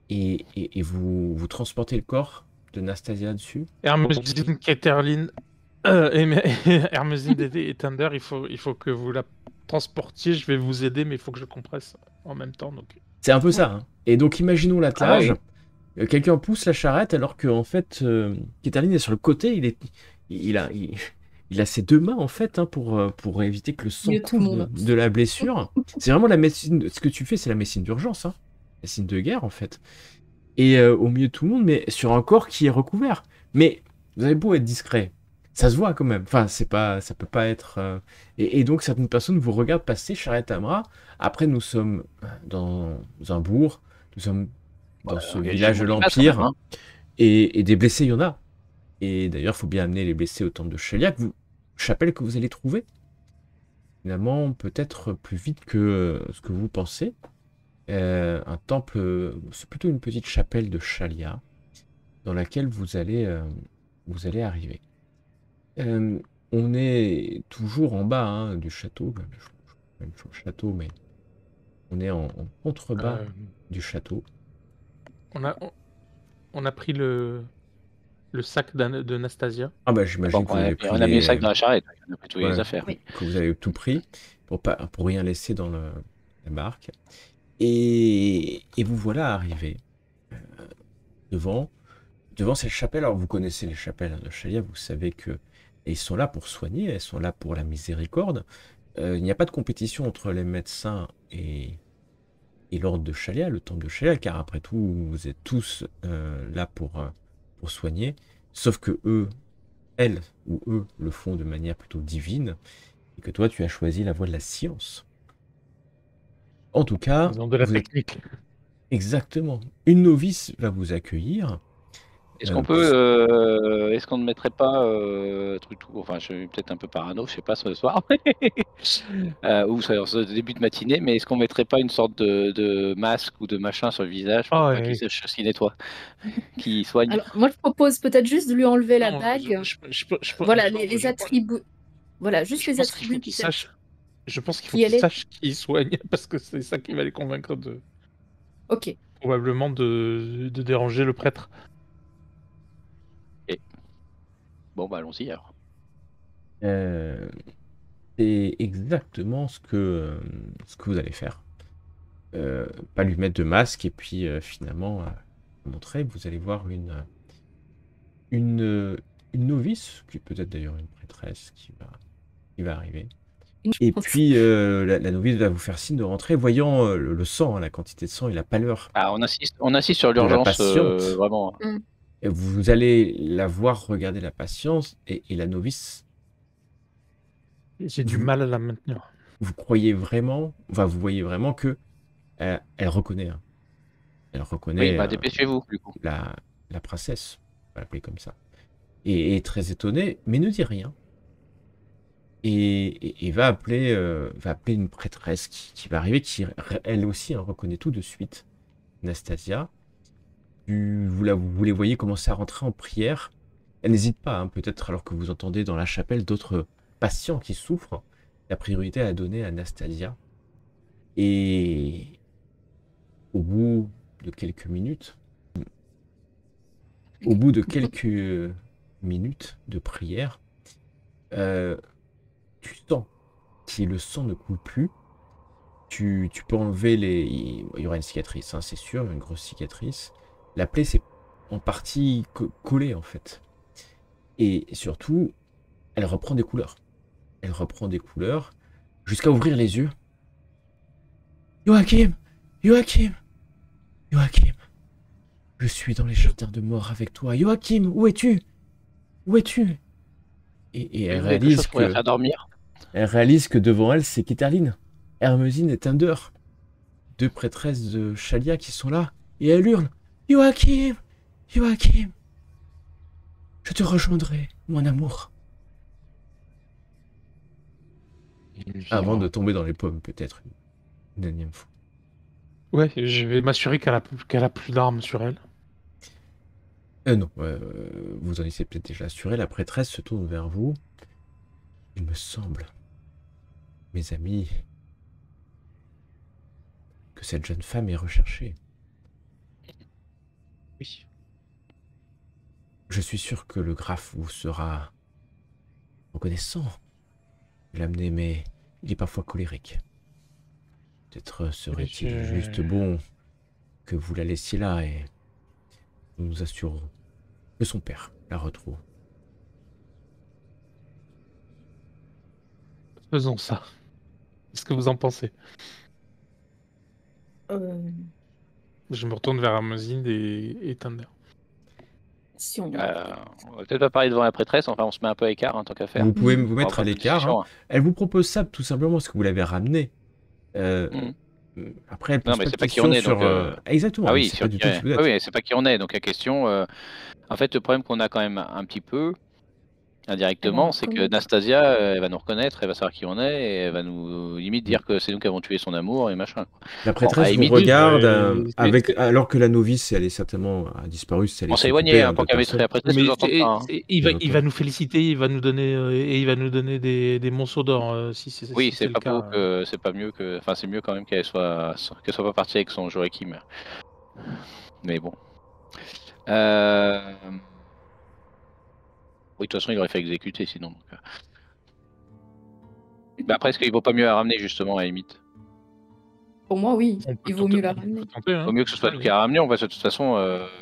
Et vous transportez le corps de Nastasia dessus. Hermosine, Caterline, Hermosine et Thunder, il faut que vous la transportiez. Je vais vous aider, mais il faut que je compresse en même temps. Donc... C'est un peu ça. Hein. Et donc, imaginons l'attelage. Quelqu'un pousse la charrette alors que, en fait, Caterline est sur le côté. Il a ses deux mains, en fait, hein, pour éviter que le sang coule de la blessure. C'est vraiment la médecine. Ce que tu fais, c'est la médecine d'urgence. Hein. La médecine de guerre, en fait. Et au milieu de tout le monde, mais sur un corps qui est recouvert. Mais vous avez beau être discret, ça se voit quand même. Enfin, ça peut pas être... Et donc, certaines personnes vous regardent passer charrette à bras. Après, nous sommes dans un bourg. Nous sommes dans ce village de l'Empire. Hein. Et des blessés, il y en a. Et d'ailleurs, il faut bien amener les blessés au temple de Sheliak. Chapelle que vous allez trouver. Finalement, peut-être plus vite que ce que vous pensez. Un temple, c'est plutôt une petite chapelle de Shalia dans laquelle vous allez arriver. On est toujours en bas hein, du château, même sur le château, mais on est en contrebas du château. On a pris le sac de Nastasia. Ah bah j'imagine que vous avez pris on a mis le sac dans la charrette, on a pris toutes les affaires. Oui. Que vous avez tout pris pour rien laisser dans la barque. Et vous voilà arrivé devant cette chapelle. Alors vous connaissez les chapelles de Shalia, vous savez que ils sont là pour soigner, elles sont là pour la miséricorde. Il n'y a pas de compétition entre les médecins et l'ordre de Shalia, le temple de Shalia, car après tout vous êtes tous là pour soigner, sauf que elles ou eux le font de manière plutôt divine, et que toi tu as choisi la voie de la science. En tout cas, ils ont de la technique. Exactement. Une novice va vous accueillir. Est-ce qu'on ne mettrait pas enfin, je suis peut-être un peu parano, je sais pas ce soir, ou ce début de matinée, mais est-ce qu'on mettrait pas une sorte de masque ou de machin sur le visage pour qui nettoie, qui soigne? Alors, moi, je propose peut-être juste de lui enlever la bague. Voilà, les attributs. Voilà, juste les attributs. Je pense qu'il faut qu'ils sachent qui soigne, parce que c'est ça qui va les convaincre de... Ok. Probablement de déranger le prêtre. Et... Bon, bah allons-y alors. C'est exactement ce que vous allez faire. Pas lui mettre de masque et puis finalement montrer. Vous allez voir une novice, qui peut être d'ailleurs une prêtresse qui va arriver. Et puis la novice va vous faire signe de rentrer, voyant le sang, hein, la quantité de sang et la pâleur. Ah, on insiste sur l'urgence, vraiment. Et vous allez la voir regarder la patience et la novice. J'ai du mal à la maintenir. Vous croyez vraiment, enfin vous voyez vraiment que elle reconnaît. Hein. Elle reconnaît. Oui, bah dépêchez-vous du coup. La princesse, on va l'appeler comme ça. Et est très étonnée, mais ne dit rien. Et va appeler une prêtresse qui va arriver, qui elle aussi reconnaît tout de suite Nastasia. Vous les voyez commencer à rentrer en prière. Elle n'hésite pas, hein, peut-être alors que vous entendez dans la chapelle d'autres patients qui souffrent. La priorité à donner à Nastasia. Et au bout de quelques minutes de prière, tu sens que le sang ne coule plus. Tu peux enlever il y aura une cicatrice, hein, c'est sûr, une grosse cicatrice. La plaie s'est en partie collée en fait. Et surtout, elle reprend des couleurs. Elle reprend des couleurs jusqu'à ouvrir les yeux. Joachim, je suis dans les jardins de mort avec toi. Joachim, où es-tu? Et elle réalise elle réalise que devant elle, c'est Caterline, Hermosine et Thunder, deux prêtresses de Shalia qui sont là. Et elle hurle, Joachim. Je te rejoindrai, mon amour. Avant de tomber dans les pommes, peut-être une énième fois. Ouais, je vais m'assurer qu'elle a plus d'armes sur elle. Non, vous en étiez peut-être déjà assuré. La prêtresse se tourne vers vous. Il me semble, mes amis, que cette jeune femme est recherchée. Oui. Je suis sûr que le graphe vous sera reconnaissant de l'amener, mais il est parfois colérique. Peut-être serait-il juste bon que vous la laissiez là et nous nous assurons que son père la retrouve. Faisons ça. Qu'est-ce que vous en pensez? Je me retourne vers Hermosine et Thunder. Si on... On va peut-être pas parler devant la prêtresse, enfin on se met un peu à l'écart, tant qu'à faire. Vous pouvez vous mettre à l'écart. Hein. Elle vous propose ça tout simplement parce que vous l'avez ramené. Après, elle pose mais pas c'est de pas qui on est. sur... Donc, Exactement. Ah oui, c'est pas du tout ce que vous êtes. oui, c'est pas qui on est. Donc la question, en fait, le problème qu'on a quand même un petit peu, indirectement, c'est que Nastasia, elle va nous reconnaître, elle va savoir qui on est, et elle va nous limite dire que c'est nous qui avons tué son amour et machin. La prêtresse vous regarde alors que la novice, elle est certainement disparue. On s'est éloigné pour qu'elle la prêtresse nous entende pas. Il va nous féliciter, il va nous donner des monceaux d'or si c'est. Oui, si c'est pas le cas. que c'est pas mieux que, enfin c'est mieux quand même qu'elle soit pas partie avec son Joachim. Mais bon. Oui, de toute façon, il aurait fait exécuter sinon. Donc... Bah, après, est-ce qu'il vaut pas mieux la ramener, justement, à la limite? Pour moi, oui. Il vaut mieux la ramener. Il vaut mieux que ce soit nous qui la ramenions, parce que de toute façon,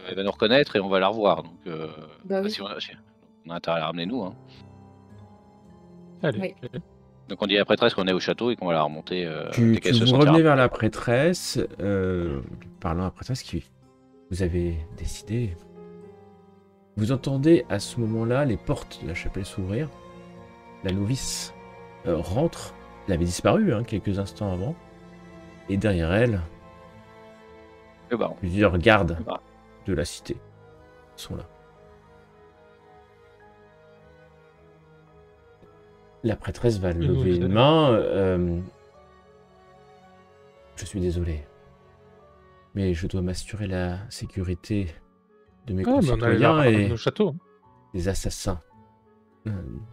elle va nous reconnaître et on va la revoir. Donc, oui. si on a intérêt à la ramener, nous. Hein. Allez. Oui. Donc, on dit à la prêtresse qu'on est au château et qu'on va la remonter. Vous revenez vers la prêtresse, parlant à la prêtresse qui vous avez décidé. Vous entendez à ce moment-là les portes de la chapelle s'ouvrir. La novice rentre. Elle avait disparu quelques instants avant. Et derrière elle, plusieurs gardes de la cité sont là. La prêtresse va lever une main. Je suis désolé. Mais je dois m'assurer la sécurité de mes concitoyens et des assassins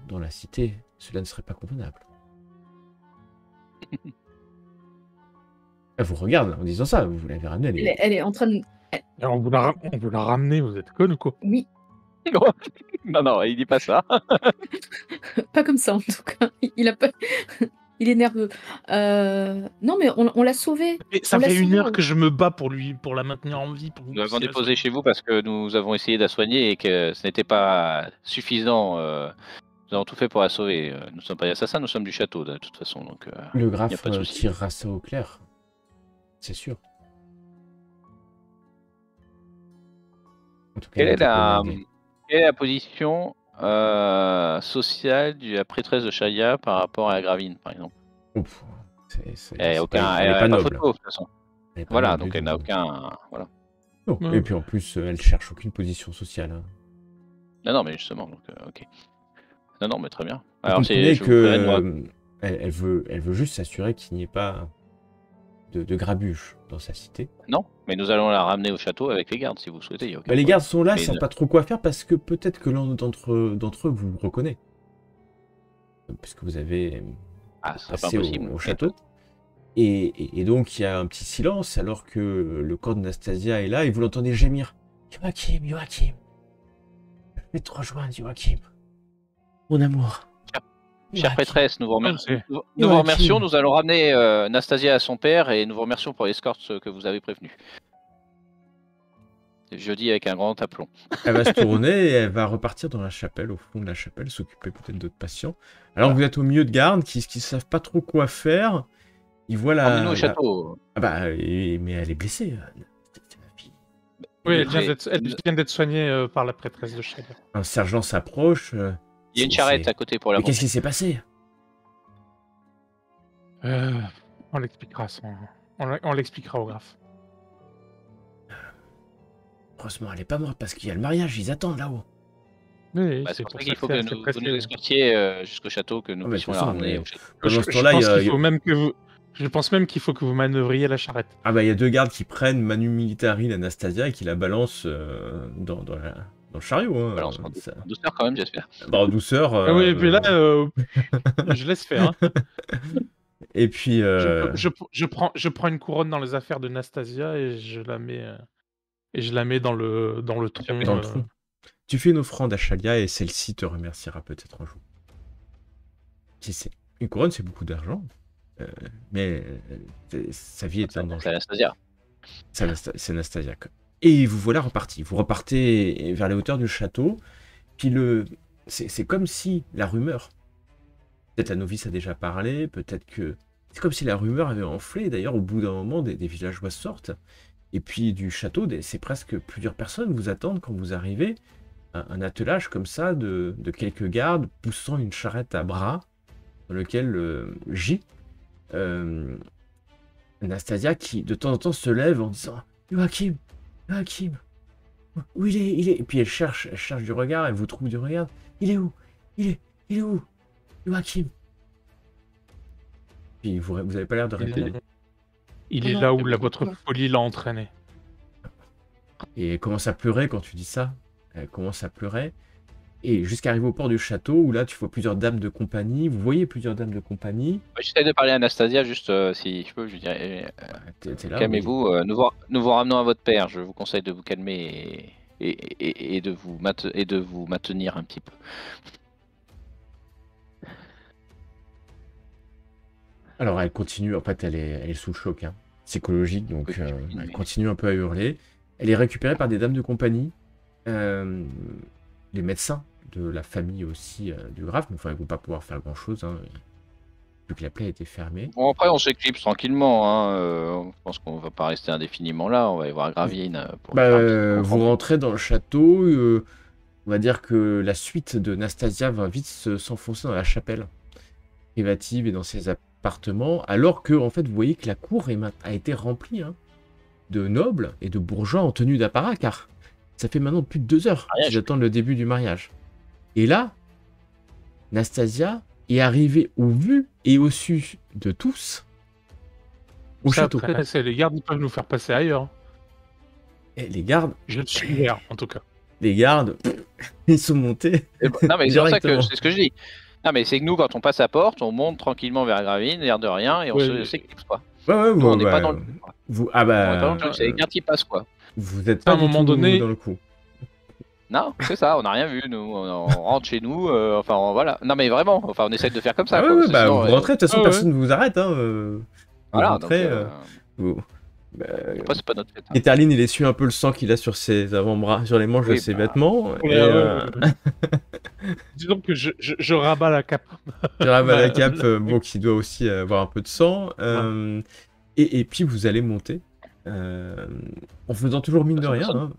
dans la cité. Cela ne serait pas convenable. Elle vous regarde en disant ça, vous l'avez ramenée. Elle est en train de... On veut la ramener, vous êtes conne ou quoi? Oui. Non, il dit pas ça. Pas comme ça en tout cas. Il est nerveux. Non, mais on l'a sauvée. Ça fait 1 heure que je me bats pour la maintenir en vie. Nous l'avons déposée chez vous parce que nous avons essayé de la soigner et que ce n'était pas suffisant. Nous avons tout fait pour la sauver. Nous ne sommes pas des assassins, nous sommes du château de toute façon. Donc, le graphe tirera ça au clair. C'est sûr. En tout cas, quelle est la position sociale de la prêtresse de Shaya par rapport à la Gravine, par exemple? Elle n'est pas noble. Photo, de toute façon. Voilà, donc elle n'a aucun... Voilà. Non. Et puis en plus, elle cherche aucune position sociale. Hein. Non, mais justement, donc ok. Non, mais très bien. Alors, elle veut juste s'assurer qu'il n'y ait pas de grabuge dans sa cité. Non, mais nous allons la ramener au château avec les gardes, si vous souhaitez. Les gardes sont là, ils ne savent pas trop quoi faire parce que peut-être que l'un d'entre eux vous reconnaît. Puisque vous avez passé au château. Et donc, il y a un petit silence alors que le corps de Nastasia est là et vous l'entendez gémir. Joachim, je vais te rejoindre, Joachim. Mon amour. Chère prêtresse, nous vous remercions. Nous allons ramener Nastasia à son père et nous vous remercions pour l'escorte que vous avez prévenue. Je dis avec un grand aplomb. Elle va se tourner et elle va repartir dans la chapelle, au fond de la chapelle, s'occuper peut-être d'autres patients. Alors vous êtes au milieu de gardes qui ne savent pas trop quoi faire. Ils voient Emmenez-nous au château. Ah bah, mais elle est blessée. Oui, elle vient d'être soignée par la prêtresse de Shaya. Un sergent s'approche. Il y a une charrette à côté pour la. Mais qu'est-ce qui s'est passé? On l'expliquera on l'expliquera au graphe. Heureusement, elle est pas morte parce qu'il y a le mariage, ils attendent là-haut. Oui, Bah, c'est c'est pour pour ça ça qu'il que faut c'est que assez vous nous pressé. escortiez jusqu'au château, que nous Ah, mais de puissions toute la façon, ramener mais au château. pendant ce Je temps-là, pense qu'il faut même que vous... Je pense même qu'il faut que vous manœuvriez la charrette. Ah bah il y a 2 gardes qui prennent Manu Militari l'Anastasia et qui la balancent dans le chariot. Balance Hein. Ça... en douceur quand même, j'espère. Bah, en douceur. Ah oui, et puis là, je laisse faire. Hein. Et puis. Je prends une couronne dans les affaires de Nastasia et je la mets dans le tronc. Dans le tronc. Tu fais une offrande à Chalia et celle-ci te remerciera peut-être un jour. Si c'est une couronne, c'est beaucoup d'argent, mais sa vie est en danger. C'est Anastasia. C'est Anastasia. Et vous voilà reparti. Vous repartez vers les hauteurs du château. Puis c'est comme si la rumeur, peut-être la novice a déjà parlé, peut-être que c'est comme si la rumeur avait enflé. D'ailleurs, au bout d'un moment, des villageois sortent. Et puis du château, c'est presque plusieurs personnes vous attendent quand vous arrivez. Un attelage comme ça de quelques gardes poussant une charrette à bras dans lequel gît Anastasia qui de temps en temps se lève en disant Joachim, où il est. Et puis elle cherche du regard, elle vous trouve du regard. Il est où? Il est où? Joachim. Puis vous avez pas l'air de répondre. Il est là où votre folie l'a entraîné. Et elle commence à pleurer quand tu dis ça. Elle commence à pleurer. Et jusqu'à arriver au port du château, où là tu vois plusieurs dames de compagnie. Vous voyez plusieurs dames de compagnie. J'essaie de parler à Anastasia, juste si je peux, je dirais. Calmez-vous, oui. nous vous ramenons à votre père. Je vous conseille de vous calmer et de vous maintenir un petit peu. Alors elle continue, en fait elle est sous le choc psychologique, donc Oui, elle continue un peu à hurler. Elle est récupérée par des dames de compagnie, les médecins de la famille aussi du grave, mais enfin ils ne vont pas pouvoir faire grand chose, vu que la plaie a été fermée. Bon, après on s'éclipse tranquillement, je pense qu'on va pas rester indéfiniment là, on va y voir Gravine pour lui faire un petit vous rentrez dans le château, on va dire que la suite de Nastasia va vite s'enfoncer dans la chapelle privative et dans ses appartements, alors que en fait vous voyez que la cour a été remplie de nobles et de bourgeois en tenue d'apparat, car ça fait maintenant plus de 2 heures qu'ils attendent le début du mariage. Et là, Nastasia est arrivée au vu et au su de tous au château. Après, les gardes ils peuvent nous faire passer ailleurs. Et les gardes... Je suis ouvert, en tout cas. Les gardes, ils sont montés. Non mais c'est pour ça que c'est ce que je dis. Non mais c'est que nous quand on passe à porte, on monte tranquillement vers Gravine, l'air de rien, et on s'éclipse pas. Ouais, nous, on n'est pas dans le c'est quelqu'un qui passe quoi. Vous êtes pas à un moment donné dans le coup. Non, c'est ça, on n'a rien vu, nous, on rentre chez nous, voilà. Non mais vraiment, on essaie de faire comme ça. Vous rentrez, de toute façon personne ne vous arrête. Vous rentrez. Après, c'est pas notre fête. Et Terline, il essuie un peu le sang qu'il a sur ses avant-bras, sur les manches de ses vêtements. Disons que je rabats la cape. Je rabats la cape, qui doit aussi avoir un peu de sang. Et puis vous allez monter, en faisant toujours mine de rien.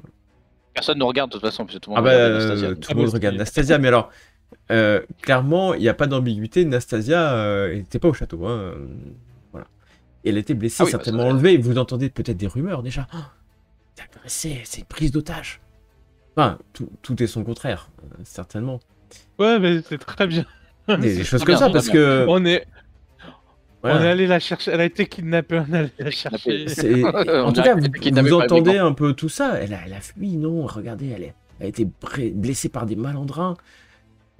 Personne ne regarde de toute façon, parce que tout le monde regarde Nastasia. Tout le monde regarde Nastasia, mais alors, clairement, il n'y a pas d'ambiguïté. Nastasia n'était pas au château. Voilà. Et elle était blessée, certainement enlevée. Vous entendez peut-être des rumeurs déjà. C'est une prise d'otage. Enfin, tout est son contraire, certainement. Ouais, mais c'est très bien. Des choses comme ça, parce que... On est allé la chercher, elle a été kidnappée, on est allé la chercher. En tout cas, vous entendez un peu tout ça. Elle a fui, non, regardez, elle a été blessée par des malandrins.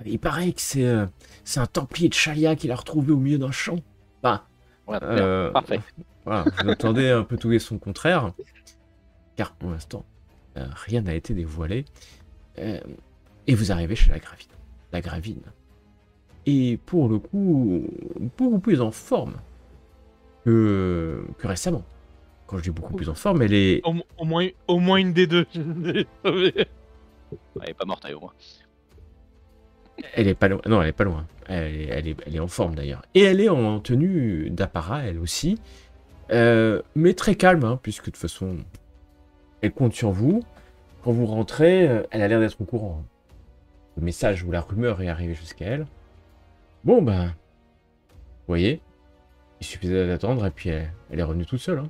Il paraît que c'est un templier de Chalia qui l'a retrouvée au milieu d'un champ. Enfin, parfait. Voilà, vous entendez un peu tout et son contraire. Car pour l'instant, rien n'a été dévoilé. Et vous arrivez chez la Gravine. Et pour le coup, beaucoup plus en forme que récemment. Quand je dis beaucoup plus en forme, elle est... Au moins une des deux. Elle est pas morte, au moins. Elle est pas loin. Non, elle est pas loin. Elle est en forme d'ailleurs. Et elle est en tenue d'apparat, elle aussi. Mais très calme, puisque de toute façon, elle compte sur vous. Quand vous rentrez, elle a l'air d'être au courant. Le message ou la rumeur est arrivé jusqu'à elle. Bon, vous voyez, il suffisait d'attendre et puis elle est revenue toute seule.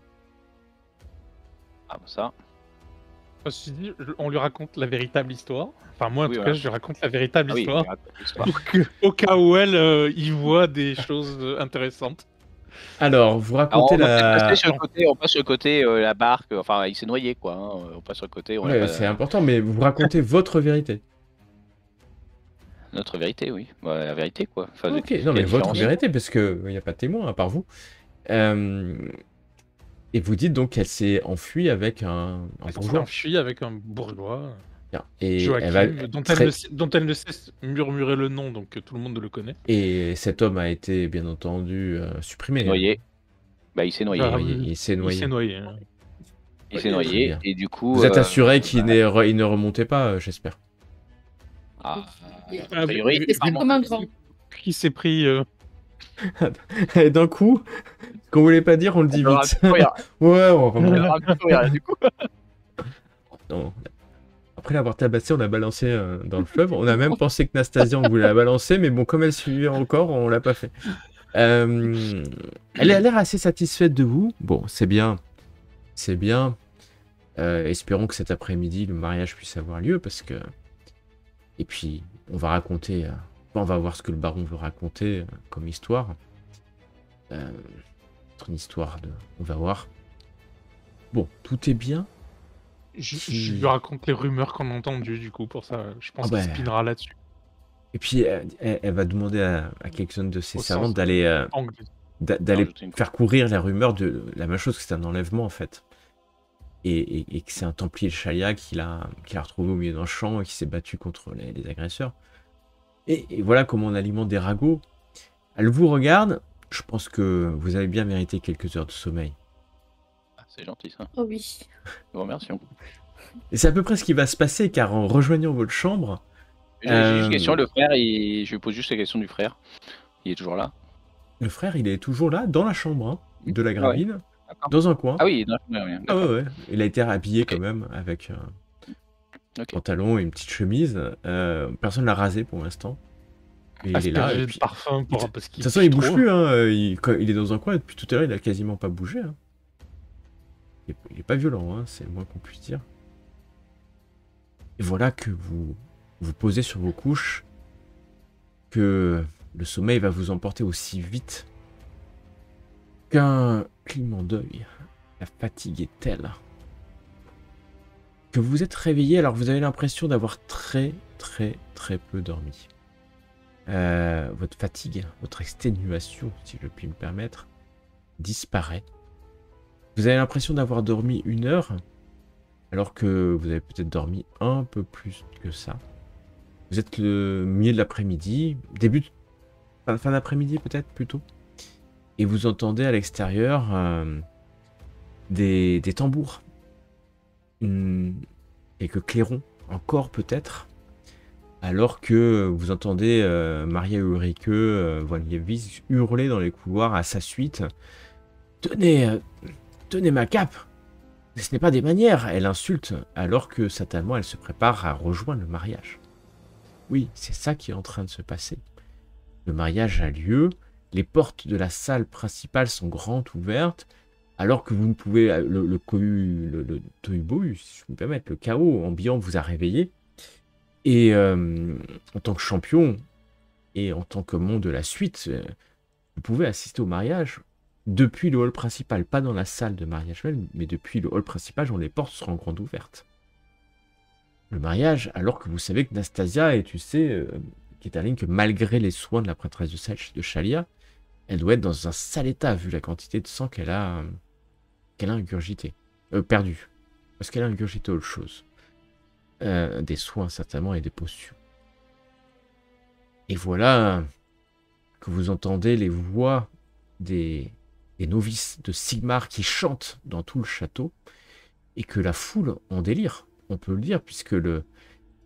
Ah, ça. Ceci dit, on lui raconte la véritable histoire. Enfin, moi, en Oui, tout voilà. cas, je lui raconte la véritable Ah oui, histoire. il raconte l'histoire. Pour que, au cas où elle y voit des choses intéressantes. Alors, vous Alors, racontez on va peut-être la... passer sur le côté, on passe sur le côté la barque. Enfin, il s'est noyé, quoi. Hein. On passe sur le côté, on l'a Ouais, pas... c'est important, mais vous racontez votre vérité. Notre vérité, oui. Bah, la vérité, quoi. Enfin, Ok, quelle non, mais votre différence vérité, parce qu'il n'y a pas de témoin à part vous. Et vous dites donc qu'elle s'est enfuie avec un Elle s'est bourgeois. enfuie avec un bourgeois, Bien. Et Joachim, elle va dont très- elle ne cesse murmurer le nom, donc tout le monde le connaît. Et cet homme a été, bien entendu, supprimé. Noyé. Bah, il s'est noyé. Ah, Il s'est Il noyé. s'est noyé. Hein. Il s'est Ok, très noyé, bien. et du coup... Vous êtes assuré qu'il il ne remontait pas, j'espère. Ah, Ah, a priori, C'est ça comme un grand. Qui s'est pris... Et d'un coup, ce qu'on voulait pas dire, on le dit vite. Ouais, on va vraiment... du coup. Non. Après l'avoir tabassé, on l'a balancé dans le fleuve. On a même pensé que Nastasia, on voulait la balancer, mais bon, comme elle suivait encore, on l'a pas fait. Elle a l'air assez satisfaite de vous. Bon, c'est bien. C'est bien. Espérons que cet après-midi, le mariage puisse avoir lieu, parce que... Et puis, on va raconter... on va voir ce que le baron veut raconter comme histoire. Une histoire de... On va voir. Bon, tout est bien. Je lui raconte les rumeurs qu'on a entendues, du coup, pour ça. Je pense qu'il spinera là-dessus. Et puis, elle va demander à quelqu'un de ses Au servantes sens d'aller Rajouter une faire courir les rumeurs de la même chose, que c'est un enlèvement, en fait. Et que c'est un templier de Chalia qui l'a retrouvé au milieu d'un champ et qui s'est battu contre les agresseurs. Et voilà comment on alimente des ragots. Elle vous regarde. Je pense que vous avez bien mérité quelques heures de sommeil. Ah, c'est gentil, ça. Oh oui. Nous remercions. Et c'est à peu près ce qui va se passer, car en rejoignant votre chambre... J'ai juste une question, le frère, je lui pose juste la question du frère. Il est toujours là. Le frère, il est toujours là, dans la chambre hein, de la Gravine, dans un coin. Ah oui, non, Ah ouais. Il a été habillé quand même, avec un pantalon et une petite chemise. Personne l'a rasé pour l'instant. Et il est là. Et puis... parfum pour... De toute façon, il bouge plus. Hein. Il est dans un coin, et depuis tout à l'heure, il a quasiment pas bougé. Hein. Il est pas violent, hein, c'est le moins qu'on puisse dire. Et voilà que vous posez sur vos couches, que le sommeil va vous emporter aussi vite qu'un clignement d'œil. La fatigue est telle que vous êtes réveillé alors que vous avez l'impression d'avoir très peu dormi. Votre fatigue, votre exténuation, si je puis me permettre, disparaît. Vous avez l'impression d'avoir dormi 1 heure, alors que vous avez peut-être dormi un peu plus que ça. Vous êtes le milieu de l'après-midi, fin d'après-midi peut-être plutôt, et vous entendez à l'extérieur des tambours, quelques clairons, encore peut-être, alors que vous entendez Maria Ulrike Voilievis hurler dans les couloirs à sa suite. Tenez ma cape! Ce n'est pas des manières! Elle insulte, alors que certainement elle se prépare à rejoindre le mariage. Oui, c'est ça qui est en train de se passer. Le mariage a lieu, les portes de la salle principale sont grandes ouvertes, alors que vous ne pouvez... Le tohu-bohu, si je peux me permettre, le chaos ambiant vous a réveillé. Et en tant que champion, et en tant que monde de la suite, vous pouvez assister au mariage depuis le hall principal, pas dans la salle de mariage même, mais depuis le hall principal dont les portes seront grandes ouvertes. Le mariage, alors que vous savez que Nastasia, et tu sais, Kétaline, que malgré les soins de la prêtresse de Chalia, elle doit être dans un sale état vu la quantité de sang qu'elle a ingurgité. Perdu. Parce qu'elle a ingurgité autre chose. Des soins certainement et des potions. Et voilà que vous entendez les voix des novices de Sigmar qui chantent dans tout le château et que la foule en délire, on peut le dire, puisque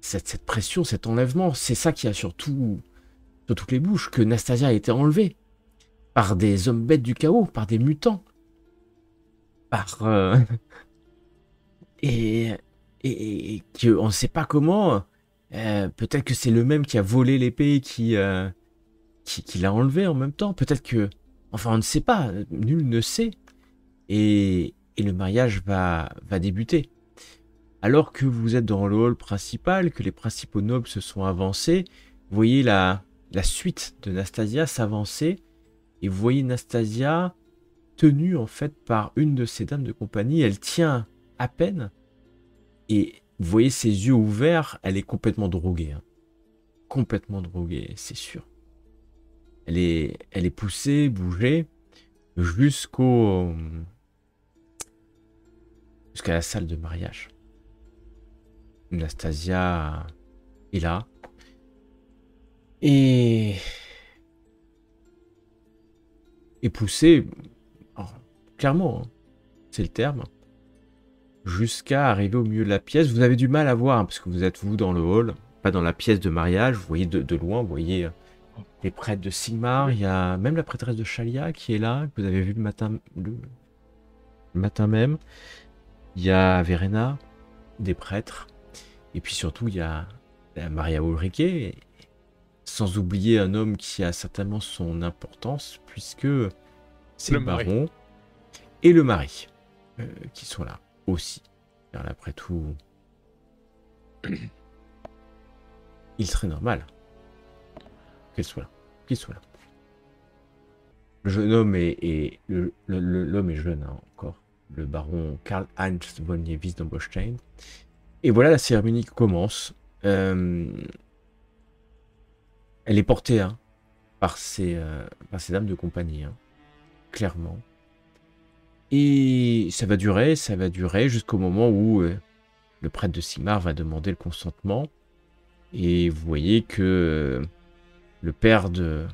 cette pression, cet enlèvement, c'est ça qui a sur toutes les bouches, que Nastasia a été enlevée par des hommes bêtes du chaos, par des mutants, et qu'on ne sait pas comment, peut-être que c'est le même qui a volé l'épée qui l'a enlevé en même temps, peut-être que, enfin on ne sait pas, nul ne sait, et le mariage va débuter. Alors que vous êtes dans le hall principal, que les principaux nobles se sont avancés, vous voyez la suite de Nastasia s'avancer, et vous voyez Nastasia tenue en fait par une de ces dames de compagnie. Elle tient à peine, et vous voyez ses yeux ouverts, elle est complètement droguée. Hein. Complètement droguée, c'est sûr. Elle est poussée, bougée, jusqu'à la salle de mariage. Nastasia est là. Et poussée, clairement, hein, c'est le terme, jusqu'à arriver au milieu de la pièce. Vous avez du mal à voir, hein, parce que vous êtes vous dans le hall, pas dans la pièce de mariage. Vous voyez de loin, vous voyez les prêtres de Sigmar. Il y a même la prêtresse de Shalia qui est là, que vous avez vu le matin même. Il y a Verena, des prêtres. Et puis surtout, il y a Maria Ulrike, sans oublier un homme qui a certainement son importance, puisque c'est le baron et le mari qui sont là aussi. Car après tout, il serait normal qu'elle soit là. Qu'il soit là. Le jeune homme l'homme est jeune hein, encore. Le baron Karl-Heinz von Liebig-Dombostein. Et voilà, la cérémonie commence. Elle est portée hein, par ces dames de compagnie, hein, clairement. Et ça va durer jusqu'au moment où le prêtre de Sigmar va demander le consentement. Et vous voyez que le père de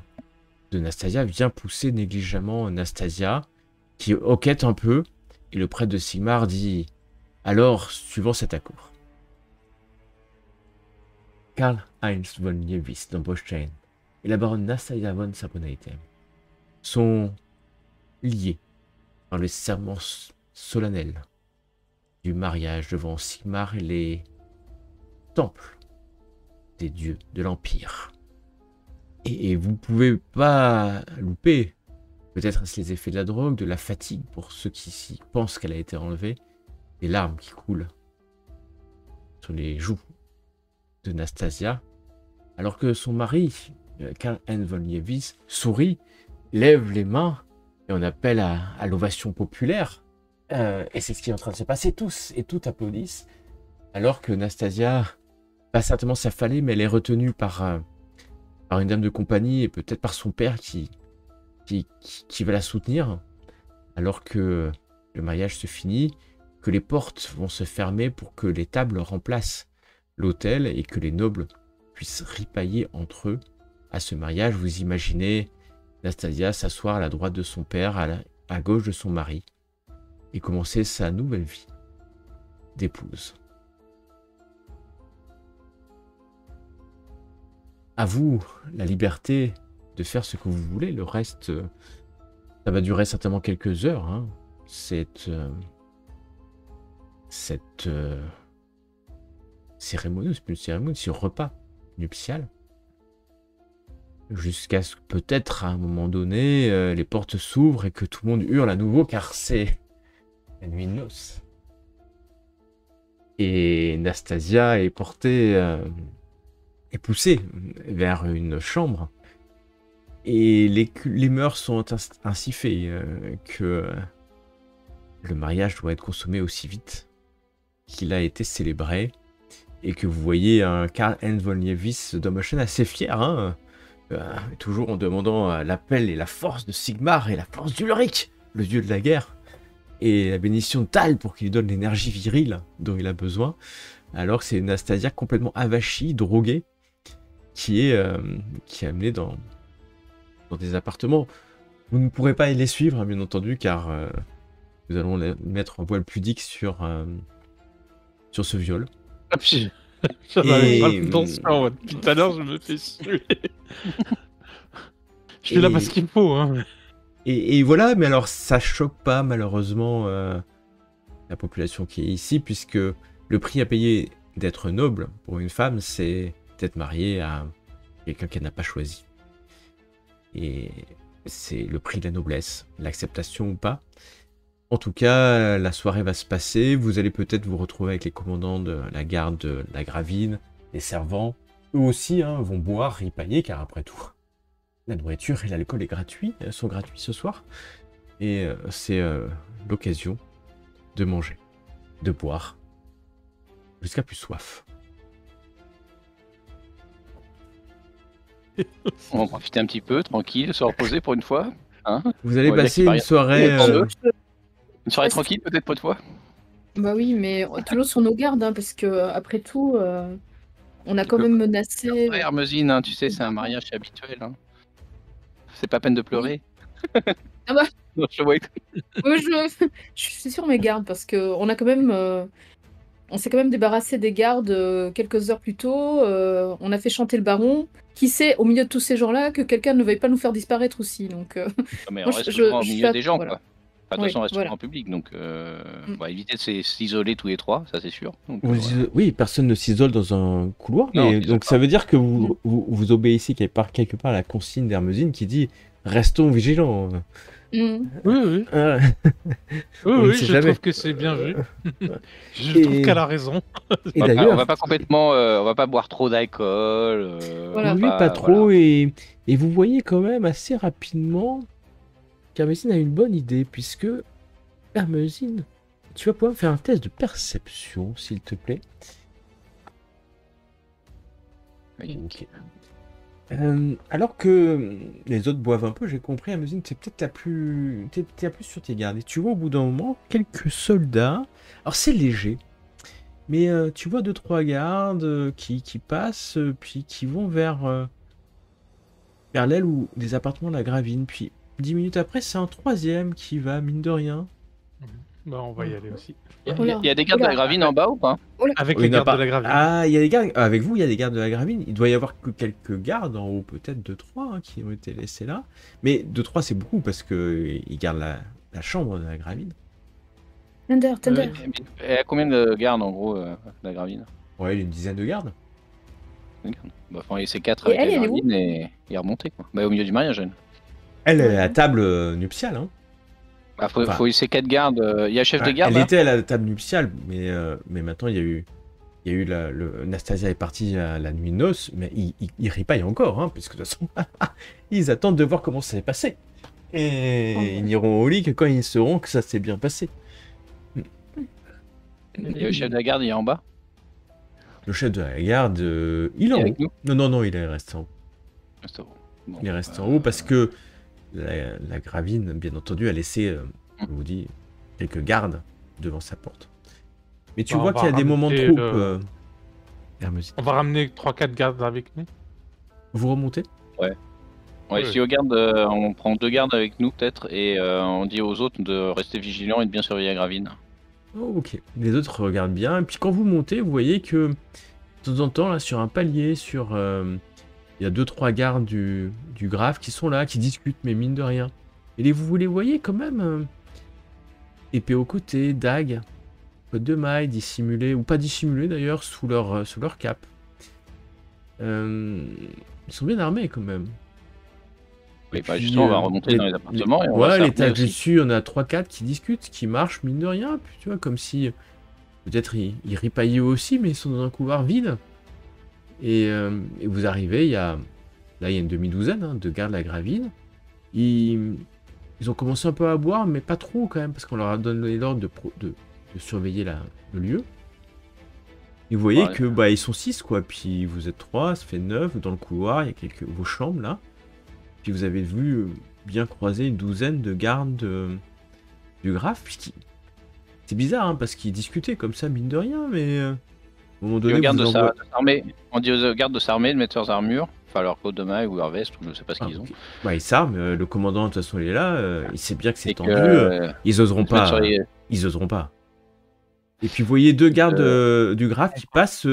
Nastasia vient pousser négligemment Nastasia, qui hoquette un peu. Et le prêtre de Sigmar dit « Alors, suivant cet accord, Karl-Heinz von Liebig-Dombostein et la baronne Nastasia von Saponaithem sont liés par le serment solennel du mariage devant Sigmar et les temples des dieux de l'Empire. Et vous ne pouvez pas louper, peut-être est-ce les effets de la drogue, de la fatigue pour ceux qui pensent qu'elle a été enlevée, des larmes qui coulent sur les joues de Nastasia, alors que son mari, Karl-Heinz von Liebig, sourit, lève les mains, et on appelle à l'ovation populaire. Et c'est ce qui est en train de se passer. Tous et toutes applaudissent, alors que Nastasia, pas certainement s'affaler, mais elle est retenue par une dame de compagnie, et peut-être par son père qui va la soutenir, alors que le mariage se finit, que les portes vont se fermer pour que les tables remplacent l'autel et que les nobles puissent ripailler entre eux à ce mariage. Vous imaginez Nastasia s'asseoir à la droite de son père, à gauche de son mari, et commencer sa nouvelle vie d'épouse. À vous la liberté de faire ce que vous voulez. Le reste, ça va durer certainement quelques heures. Hein. Cette cérémonie, c'est plus une cérémonie, c'est un repas nuptial. Jusqu'à ce que peut-être à un moment donné, les portes s'ouvrent et que tout le monde hurle à nouveau, car c'est la nuit de noces. Et Nastasia est portée, est poussée vers une chambre. Et les mœurs sont ainsi faites que le mariage doit être consommé aussi vite qu'il a été célébré. Et que vous voyez un Karl-Heinz von Liebig-Dombostein assez fier, hein, toujours en demandant l'appel et la force de Sigmar et la force d'Ulrich, le dieu de la guerre, et la bénédiction de Tal pour qu'il lui donne l'énergie virile dont il a besoin, alors que c'est Nastasia complètement avachie, droguée, qui est amenée dans des appartements. Vous ne pourrez pas les suivre, hein, bien entendu, car nous allons mettre un voile pudique sur ce viol. Ah, puis, j'en avais pas l'intention, depuis tout à l'heure je me fais suer. Je suis là parce qu'il faut. Hein. Et voilà, mais alors ça choque pas malheureusement la population qui est ici, puisque le prix à payer d'être noble pour une femme, c'est d'être mariée à quelqu'un qu'elle n'a pas choisi. Et c'est le prix de la noblesse, l'acceptation ou pas. En tout cas, la soirée va se passer. Vous allez peut-être vous retrouver avec les commandants de la garde de la Gravine, les servants. Eux aussi vont boire, ripailler, car après tout, la nourriture et l'alcool sont gratuits ce soir. Et c'est l'occasion de manger, de boire, jusqu'à plus soif. On va en profiter un petit peu, tranquille, se reposer pour une fois. Hein, vous allez passer une soirée... Une soirée tranquille peut-être pour une fois. Bah oui, mais toujours sur nos gardes, parce que après tout, on a quand même menacé... Ouais, Hermesine, tu sais, c'est un mariage habituel. C'est pas peine de pleurer. Ah bah Non, je suis sur mes gardes, parce qu'on a quand même... on s'est quand même débarrassé des gardes quelques heures plus tôt. On a fait chanter le baron. Qui sait, au milieu de tous ces gens-là, que quelqu'un ne veuille pas nous faire disparaître aussi. Donc, mais on reste souvent au milieu des gens, voilà. quoi. Enfin, de toute façon, on reste souvent en public, donc on va éviter de s'isoler tous les trois, ça c'est sûr. Donc, oui, personne ne s'isole dans un couloir, Non, mais donc ça veut dire que vous obéissez quelque part à la consigne d'Hermesine qui dit « Restons vigilants ». Oui, oui. Oui, je trouve que c'est bien vu. Je trouve qu'elle a raison. Et d'ailleurs, on va pas complètement, on va pas boire trop d'alcool. Voilà. Oui, pas trop. Voilà. Et vous voyez quand même assez rapidement qu'Hermesine a une bonne idée, puisque Hermesine, tu vas pouvoir me faire un test de perception, s'il te plaît. Oui. Ok. Alors que les autres boivent un peu, j'ai compris, Hermesine, c'est peut-être t'es la plus sur tes gardes. Et tu vois au bout d'un moment quelques soldats. Alors c'est léger, mais tu vois 2-3 gardes qui passent, puis qui vont vers l'aile ou des appartements de la Gravine. Puis 10 minutes après, c'est un troisième qui va, mine de rien. Bah on va y aller aussi. Il y a des gardes de la Gravine en bas ou pas? Avec les gardes de la Gravine. Ah, il y a des gardes. Avec vous, il y a des gardes de la Gravine. Il doit y avoir que quelques gardes en haut, peut-être 2-3 qui ont été laissés là. Mais 2-3 c'est beaucoup parce que ils gardent la chambre de la Gravine. Thunder. Il y a combien de gardes en gros la Gravine? Ouais, il y a une dizaine de gardes. Bah, faut laisser 4 avec la Gravine et remonter quoi. Bah, au milieu du mariage. Elle est à la table nuptiale. Hein. Bah, faut laisser 4 gardes. Il y a chef de garde. Elle était à la table nuptiale, mais maintenant il y a eu Nastasia est partie à la nuit de noces, mais ils ripaillent encore, puisque de toute façon, ils attendent de voir comment ça s'est passé. Et ils n'iront au lit que quand ils sauront que ça s'est bien passé. Et le chef de la garde, il est en bas? Le chef de la garde, il est en haut. Non, il est resté en haut. Bon, il est resté en haut parce que la Gravine, bien entendu, a laissé, je vous dis, quelques gardes devant sa porte. Mais tu vois qu'il y a des moments de troupe. On va ramener 3-4 gardes avec nous. Vous remontez? Ouais, si on prend 2 gardes avec nous peut-être et on dit aux autres de rester vigilants et de bien surveiller la Gravine. Oh, ok. Les autres regardent bien. Et puis quand vous montez, vous voyez que de temps en temps, là, sur un palier, il y a 2-3 gardes du Grave qui sont là, qui discutent, mais mine de rien. Et vous les voyez quand même épée au côté, dague, côte de maille, dissimulés, ou pas dissimulés d'ailleurs, sous leur cape. Ils sont bien armés quand même. Oui, bah justement, on va remonter dans les appartements. Et l'étage dessus, on a 3-4 qui discutent, qui marchent, mine de rien. Puis tu vois, comme si peut-être ils ripaillaient aussi, mais ils sont dans un couloir vide. Et vous arrivez, il y a une demi-douzaine de gardes de la Gravine. Ils ont commencé un peu à boire, mais pas trop quand même, parce qu'on leur a donné l'ordre de surveiller le lieu. Et vous voyez que ils sont 6, quoi. Puis vous êtes 3, ça fait 9 dans le couloir, il y a vos chambres là. Puis vous avez vu bien croiser une douzaine de gardes du Grave. C'est bizarre, parce qu'ils discutaient comme ça, mine de rien, mais à un moment donné, on dit aux gardes de s'armer, de mettre leurs armures, enfin leur côte de maille ou leur veste, ou je sais pas ce qu'ils ont. Bah, ils s'arment, le commandant de toute façon il est là, il sait bien que c'est tendu, ils oseront pas. Ils oseront pas. Et puis vous voyez 2 gardes du Grave qui passent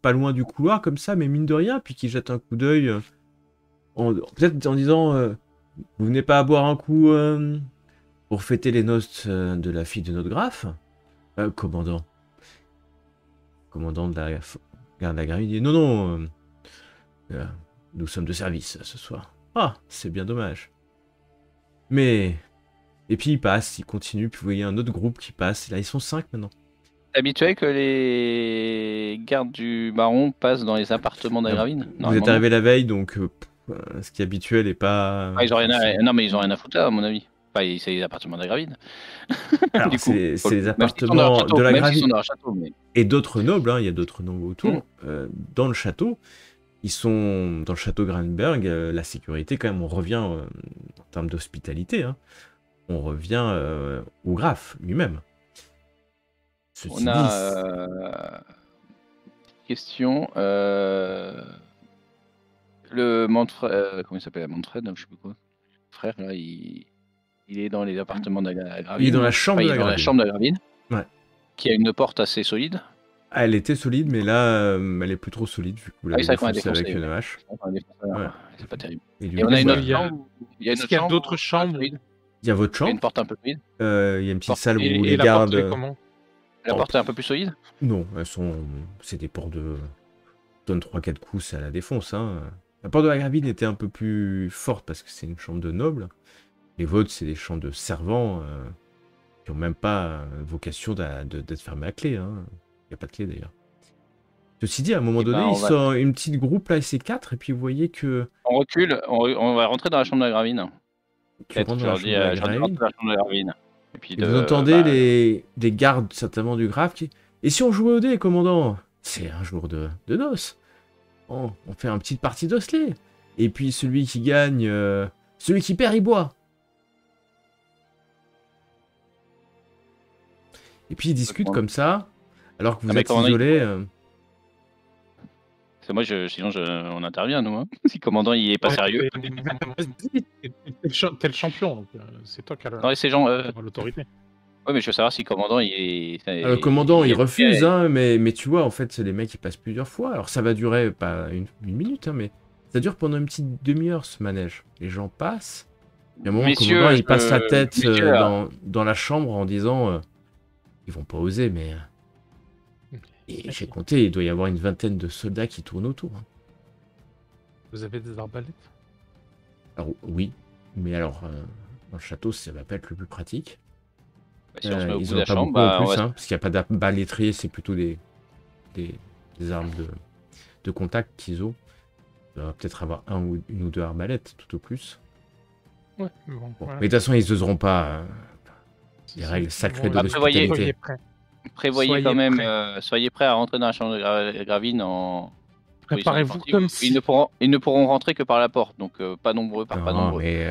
pas loin du couloir comme ça, mais mine de rien, puis qui jettent un coup d'œil, peut-être en disant vous venez pas à boire un coup pour fêter les noces de la fille de notre Grave? Commandant de la garde de la Gravine dit non, nous sommes de service ce soir. Ah, c'est bien dommage. Mais Et puis ils passent, ils continuent, puis vous voyez un autre groupe qui passe. Là, ils sont 5 maintenant. C'est habituel que les gardes du baron passent dans les appartements d'Agravine? Vous êtes arrivé la veille, donc ce qui est habituel est pas... Ils ont rien à... Non, mais ils ont rien à foutre là, à mon avis. Enfin, c'est les appartements d'Agravine. Alors, Du coup, c'est les même s'ils sont dans leur appartements château, de la même s'ils Gravine sont dans leur château, mais... et d'autres nobles, hein, il y a d'autres nobles autour. Dans le château, ils sont dans le château Granberg, la sécurité quand même, on revient en termes d'hospitalité, hein, on revient au graphe lui-même. On a question. Le Manfred, comment il s'appelle, Manfred, je sais plus quoi. Frère là, il est dans les appartements d'Agravine. Il est dans la chambre de la dans la Gravine. chambre d'Agravine. Ouais. Qui a une porte assez solide. Elle était solide, mais là, elle est plus trop solide vu que vous l'avez c'est vrai qu'on a défoncée avec défoncé, une hache. Ouais. Ouais. C'est pas terrible. Et du Et coup, on a une bah, autre chambre. Il y a une Est-ce autre qu'il y a chambre. d'autres chambres? solide. il y a votre Il y a chambre, une porte un peu solide. il y a une petite Porte. salle où Et les la gardes... porte, elle est comment? La porte est un peu plus solide. Non, c'est des portes de... Donne 3-4 coups, ça la défonce. Hein. La porte de la Gravine était un peu plus forte parce que c'est une chambre de nobles. Les vôtres, c'est des chambres de servants qui n'ont même pas vocation d'être fermées à clé. Hein. Il n'y a pas de clé d'ailleurs. Ceci dit, à un moment donné, ils sont une petite groupe là, et c'est 4, et puis vous voyez que... On recule, on va rentrer dans la chambre de la Gravine. Tu rentres dans la chambre de la Gravine. Et puis vous entendez les gardes certainement du graphe qui... Et si on jouait au dé, commandant? C'est un jour de noces. On fait une petite partie d'osselet. Et puis celui qui gagne... celui qui perd, il boit. Et puis ils discutent comme ça, alors que vous êtes isolés. Moi, sinon, on intervient, nous. Hein. Si le commandant il est pas sérieux. T'es le champion, donc c'est toi qui as l'autorité. Oui, mais je veux savoir si le commandant il est. Le commandant il refuse, hein, mais tu vois, en fait, les mecs ils passent plusieurs fois. Alors ça va durer pas une minute, hein, mais ça dure pendant une petite demi-heure ce manège. Les gens passent. Et à un moment, le commandant il passe la tête dans la chambre en disant ils vont pas oser, mais. Et j'ai compté, il doit y avoir une vingtaine de soldats qui tournent autour. Hein. Vous avez des arbalètes? Alors oui, mais alors dans le château ça va pas être le plus pratique. Si on se met au bout ils de ont la pas chambre, beaucoup en plus, hein, parce qu'il n'y a pas d'arbalétrier, c'est plutôt des armes de contact qu'ils ont. Il va peut-être avoir une ou deux arbalètes tout au plus. Ouais, bon, voilà. Mais de toute façon ils n'oseront pas les règles sacrées de l'hospitalité. Prévoyez quand même, soyez prêts à rentrer dans la chambre de Gravine en... Préparez-vous comme si... Ils ne pourront rentrer que par la porte, donc pas nombreux, pas nombreux. Mais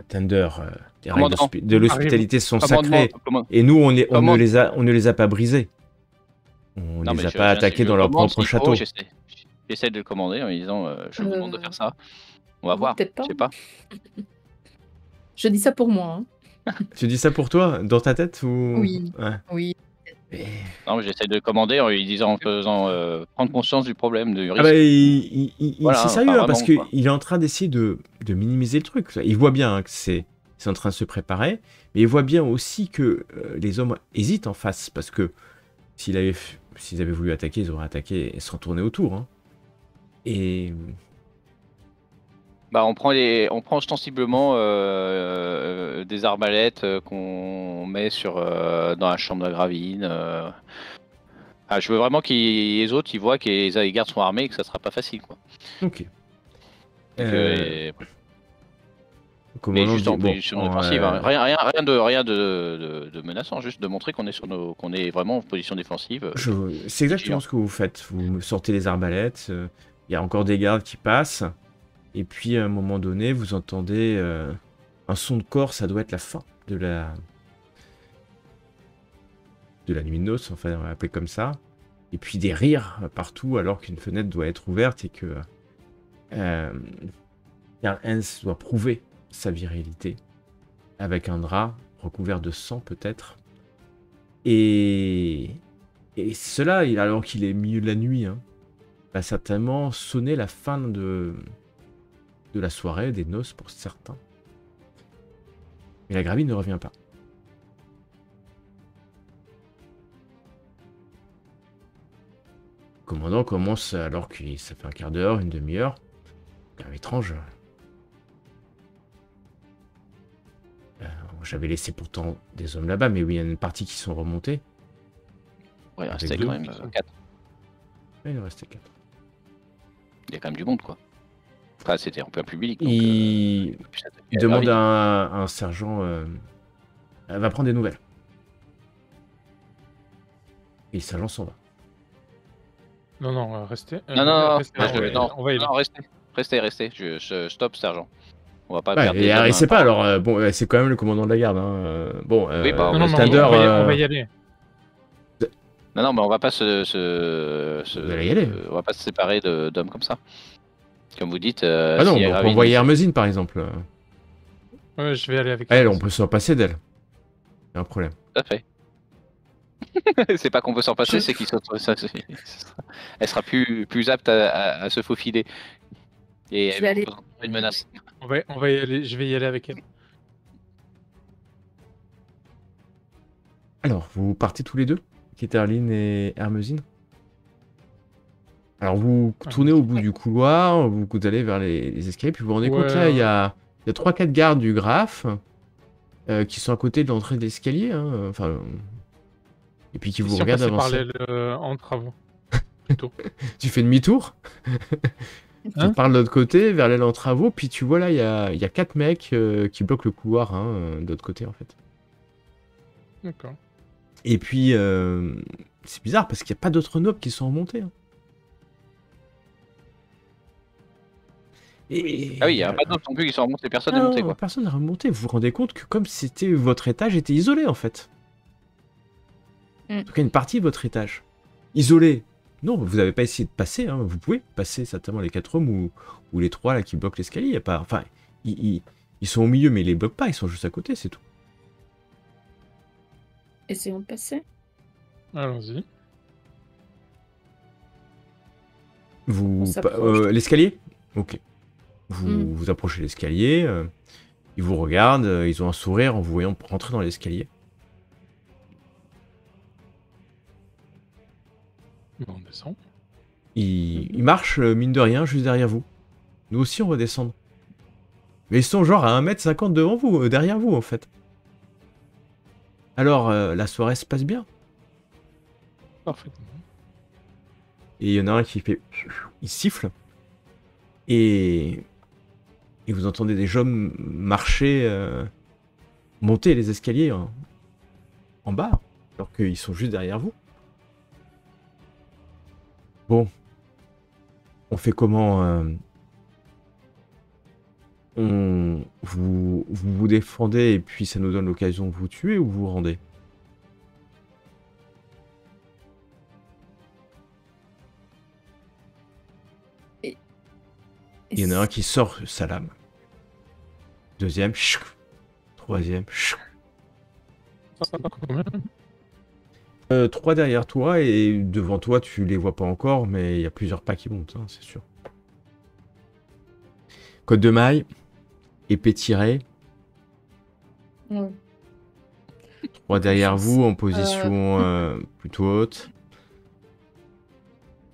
Thunder, les règles de l'hospitalité sont sacrées. Et nous, on ne les a pas brisées. On ne les a pas attaqués dans leur propre château. J'essaie de le commander en lui disant, je vous demande de faire ça. On va voir, peut-être pas. Je sais pas. Je dis ça pour moi. Hein. Tu dis ça pour toi, dans ta tête ou... Oui. Ouais. Oui. Non, mais j'essaie de le commander en lui disant, en faisant prendre conscience du problème, du risque. Ah bah, c'est sérieux, hein, parce qu'il est en train d'essayer de minimiser le truc. Il voit bien hein, que c'est en train de se préparer, mais il voit bien aussi que les hommes hésitent en face, parce que s'ils avaient voulu attaquer, ils auraient attaqué et se retourné autour. Hein. Et... Bah, on prend ostensiblement des arbalètes qu'on met dans la chambre de la Gravine. Je veux vraiment que les autres ils voient que les gardes sont armés et que ça sera pas facile, quoi. Ok. Mais juste en position défensive, hein. Rien de menaçant, juste de montrer qu'on est vraiment en position défensive. C'est exactement ce que vous faites. Vous sortez les arbalètes, il y a encore des gardes qui passent. Et puis à un moment donné, vous entendez un son de corps, ça doit être la fin de la nuit de noces, enfin on va l'appeler comme ça. Et puis des rires partout alors qu'une fenêtre doit être ouverte et que Karl Heinz doit prouver sa virilité avec un drap recouvert de sang peut-être. Et cela, alors qu'il est milieu de la nuit, hein, va certainement sonner la fin de la soirée, des noces pour certains. Mais la Gravine ne revient pas. Le commandant commence alors que ça fait un quart d'heure, une demi-heure. C'est étrange. j'avais laissé pourtant des hommes là-bas, mais oui, il y a une partie qui sont remontés. Ouais, il Avec restait deux, quand même c'est ça. 4. Ouais, il en restait 4. Il y a quand même du monde, quoi. Enfin, c'était en plein public. Donc, Il puis ça il devient demande grave. à un sergent, elle va prendre des nouvelles. Et le sergent s'en va. Non, restez. Non, restez, moi, on va y- non, on va y aller. non, restez. Je stop, sergent. On va pas Ouais, perdre et des hommes. c'est pas alors, bon, c'est quand même le commandant de la garde. Hein. Bon, Oui, bah, Non, mais Thunder, on va y aller. Non, mais on va pas Vous allez y aller. on va pas se séparer d'hommes comme ça. Comme vous dites, Ah non, s'il y a mais on peut Gravine, envoyer Hermesine par exemple. Ouais, je vais aller avec Elle, elle. on peut s'en passer d'elle. Il y a un problème. Tout à fait. C'est pas qu'on peut s'en passer, c'est elle sera plus apte à se faufiler. Et Je elle vais aller- représentera une menace. On va y aller. Je vais y aller avec elle. Alors, vous partez tous les deux, Keterline et Hermesine. Alors, vous tournez au bout du couloir, vous allez vers les escaliers, puis vous vous rendez compte, là, il y a 3-4 gardes du Graphe qui sont à côté de l'entrée de l'escalier, hein, enfin, et puis qui vous Si on regardent passait par avancer. en travaux. Plutôt. Tu fais demi-tour, Hein tu pars de l'autre côté, vers l'aile en travaux, puis tu vois là, il y a 4 mecs qui bloquent le couloir, hein, de l'autre côté, en fait. D'accord. Et puis, c'est bizarre, parce qu'il n'y a pas d'autres nobles qui sont remontés. Hein. Et... Ah oui, il n'y a pas d'autres non plus qui sont remontés, personne n'est Ah monté, non, quoi. personne n'est remonté. Vous vous rendez compte que comme c'était votre étage était isolé, en fait. Mm. En tout cas, une partie de votre étage. Isolé. Non, vous n'avez pas essayé de passer. Hein. Vous pouvez passer certainement les 4 hommes ou les 3 là, qui bloquent l'escalier. Il y a pas... Enfin, ils sont au milieu, mais ils les bloquent pas. Ils sont juste à côté, c'est tout. Essayons de passer. Allons-y. On s'approche. L'escalier. Ok. Vous, Mm. vous approchez l'escalier. Ils vous regardent. Ils ont un sourire en vous voyant rentrer dans l'escalier. Bon, on descend. Ils marchent, mine de rien, juste derrière vous. Nous aussi, on va descendre. Mais ils sont genre à 1m50 devant vous, derrière vous, en fait. Alors, la soirée se passe bien. Parfait. Et il y en a un qui fait... Il siffle. Et vous entendez des hommes marcher, monter les escaliers en bas, alors qu'ils sont juste derrière vous. Bon. On fait comment vous défendez et puis ça nous donne l'occasion de vous tuer ou vous vous rendez? Il y en a un qui sort sa lame. Deuxième, chouc. Troisième, chouc. Combien 3 derrière toi et devant toi, tu les vois pas encore, mais il y a plusieurs pas qui montent, hein, c'est sûr. Code de maille, épée tirée, Ouais. 3 derrière vous en position plutôt haute.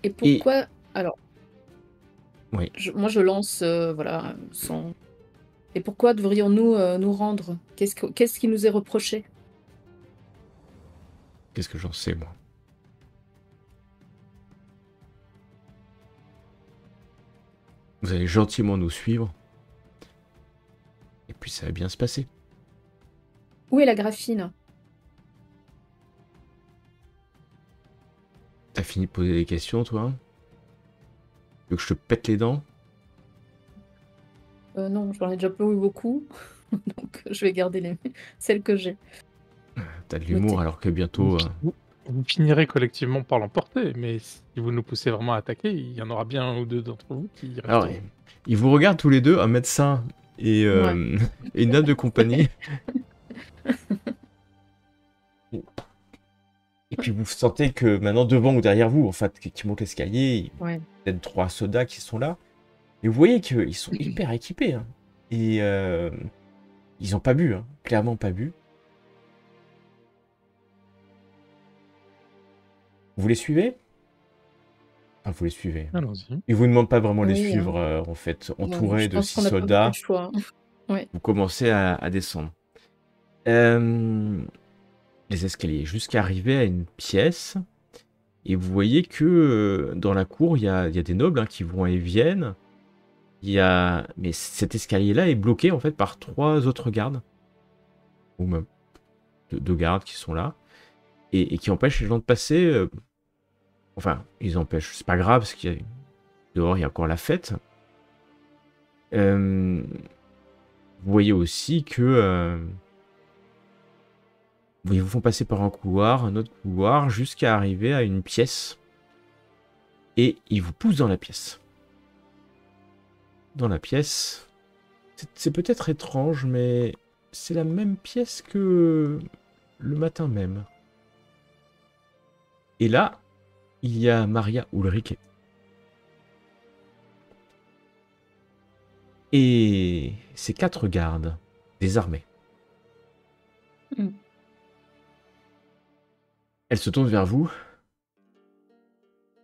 Et pourquoi Alors, Oui. moi je lance, voilà, sans. Et pourquoi devrions-nous nous rendre? Qu'est-ce qui nous est reproché? Qu'est-ce que j'en sais, moi? Vous allez gentiment nous suivre. Et puis ça va bien se passer. Où est la graphine? T'as fini de poser des questions, toi? Tu veux que je te pète les dents? Non, j'en ai déjà pas eu beaucoup, donc je vais garder celles que j'ai. T'as de l'humour Notez. alors que bientôt... Vous finirez collectivement par l'emporter, mais si vous nous poussez vraiment à attaquer, il y en aura bien un ou deux d'entre vous qui Alors, resteront. ils vous regardent tous les deux, un médecin et, et une dame de compagnie. Et puis vous sentez que maintenant devant ou derrière vous, en fait, qui montent l'escalier, Ouais. il y a 3 soldats qui sont là. Et vous voyez qu'ils sont hyper équipés. Hein. Et ils ont pas bu, hein, clairement pas bu. Vous les suivez? Enfin, vous les suivez. Allons-y. Ils vous demandent pas vraiment de les Oui, suivre, en fait. Ouais, Entourés je de pense 6 qu'on a pas beaucoup soldats, de choix. vous commencez à descendre. les escaliers jusqu'à arriver à une pièce. Et vous voyez que dans la cour, il y a des nobles hein, qui vont et viennent. Mais cet escalier-là est bloqué en fait par 3 autres gardes. Ou même 2 gardes qui sont là. Et qui empêchent les gens de passer. Enfin, ils empêchent. C'est pas grave parce qu'il dehors, il y a encore la fête. Vous voyez aussi que ils vous font passer par un couloir, un autre couloir, jusqu'à arriver à une pièce. Et ils vous poussent dans la pièce. Dans la pièce, c'est peut-être étrange, mais c'est la même pièce que le matin même. Et là, il y a Maria Ulrike. Et ces 4 gardes, désarmés. Elle se tourne vers vous.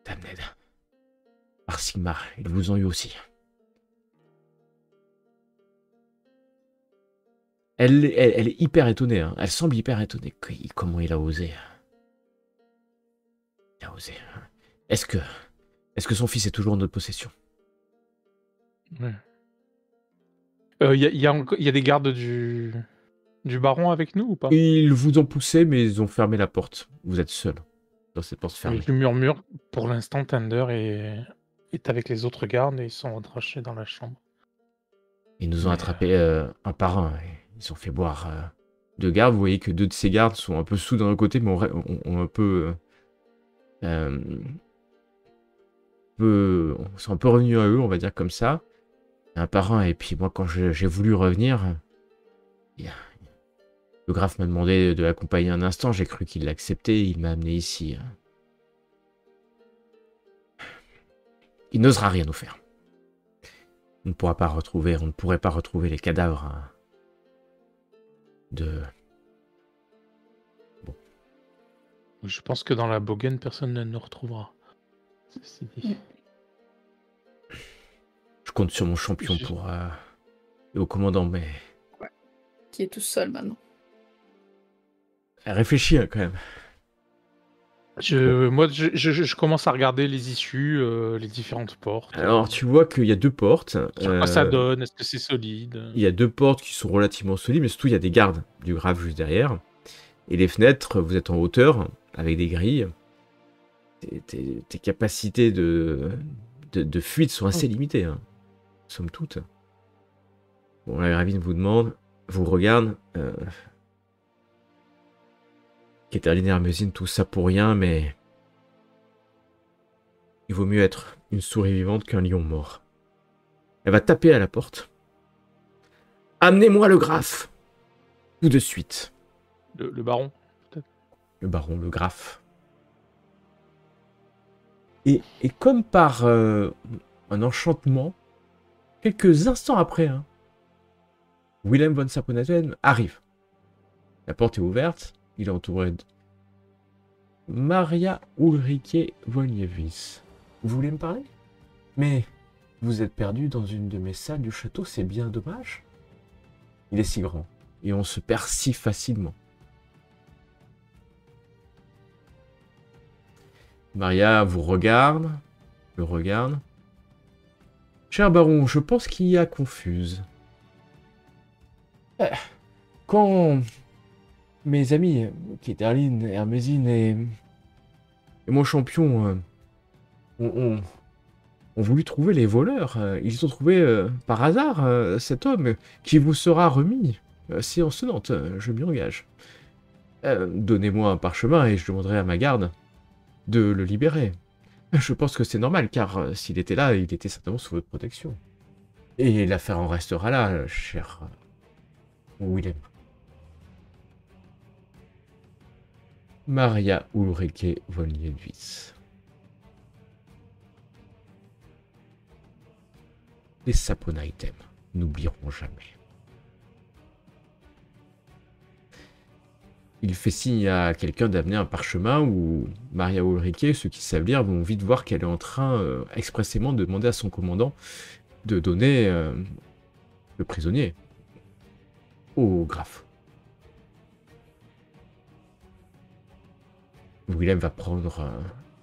Damned. Par Sigmar, ils vous ont eu aussi. Elle est hyper étonnée. Hein. Elle semble hyper étonnée. Comment il a osé. Il a osé. Est-ce que son fils est toujours en notre possession? Ouais. Il y a des gardes du baron avec nous ou pas? Ils vous ont poussé, mais ils ont fermé la porte. Vous êtes seul dans cette porte fermée. Je murmure, pour l'instant, Thunder est avec les autres gardes et ils sont entrachés dans la chambre. Ils nous ont attrapés un par un. Ils ont fait boire 2 gardes. Vous voyez que 2 de ces gardes sont un peu sous d'un côté, mais ont un peu... sont un peu revenus à eux, on va dire comme ça. Un par un. Et puis moi, quand j'ai voulu revenir, le graphe m'a demandé de l'accompagner un instant. J'ai cru qu'il l'acceptait. Il m'a amené ici. Il n'osera rien nous faire. On ne pourrait pas retrouver les cadavres de... Bon. Je pense que dans la Bogen, personne ne nous retrouvera. Ceci dit. Je compte sur mon champion pour... et au commandant, mais... Ouais. Qui est tout seul maintenant. Elle réfléchit hein, quand même. Moi, je commence à regarder les issues, les différentes portes. Alors, tu vois qu'il y a 2 portes. Sur quoi ça donne? Est-ce que c'est solide? Il y a 2 portes qui sont relativement solides, mais surtout, il y a des gardes du graphe juste derrière. Et les fenêtres, vous êtes en hauteur, avec des grilles. Tes capacités de fuite sont assez limitées, hein, somme toute. Bon, la Gravine vous regarde. Caitlin et Hermésine, tout ça pour rien, mais... Il vaut mieux être une souris vivante qu'un lion mort. Elle va taper à la porte. Amenez-moi le graphe. Tout de suite. Le baron, peut-être? Le baron, le graphe. Et comme par un enchantement, quelques instants après, hein, Willem von Saponaten arrive. La porte est ouverte. Il est entouré de Maria Ulrike Voljevis. Vous voulez me parler? Mais vous êtes perdu dans une de mes salles du château, c'est bien dommage. Il est si grand et on se perd si facilement. Maria vous regarde, le regarde. Cher baron, je pense qu'il y a confuse. Quand mes amis, Caitlin, Hermésine et mon champion ont voulu trouver les voleurs. Ils ont trouvé par hasard cet homme qui vous sera remis. Séance tenante, je m'y engage. Donnez-moi un parchemin et je demanderai à ma garde de le libérer. Je pense que c'est normal, car s'il était là, il était certainement sous votre protection. Et l'affaire en restera là, cher Willem. Maria Ulrike Voljevis. Les Saponaiten n'oublieront jamais. Il fait signe à quelqu'un d'amener un parchemin où Maria Ulrike, ceux qui savent lire, vont vite voir qu'elle est en train expressément de demander à son commandant de donner le prisonnier au graphe. Willem va prendre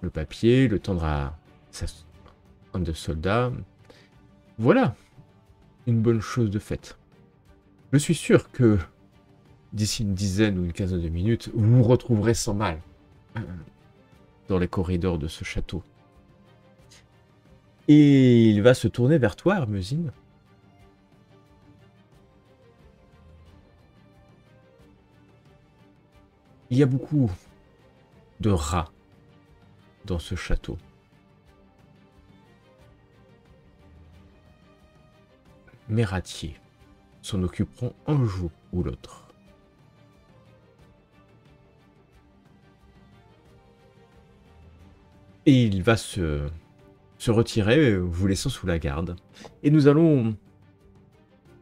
le papier, le tendre à un des soldats. Voilà, une bonne chose de faite. Je suis sûr que d'ici une dizaine ou une quinzaine de minutes, vous vous retrouverez sans mal dans les corridors de ce château. Et il va se tourner vers toi, Hermesine. Il y a beaucoup de rats dans ce château. Mes ratiers s'en occuperont un jour ou l'autre. Et il va se retirer, vous laissant sous la garde. Et nous allons,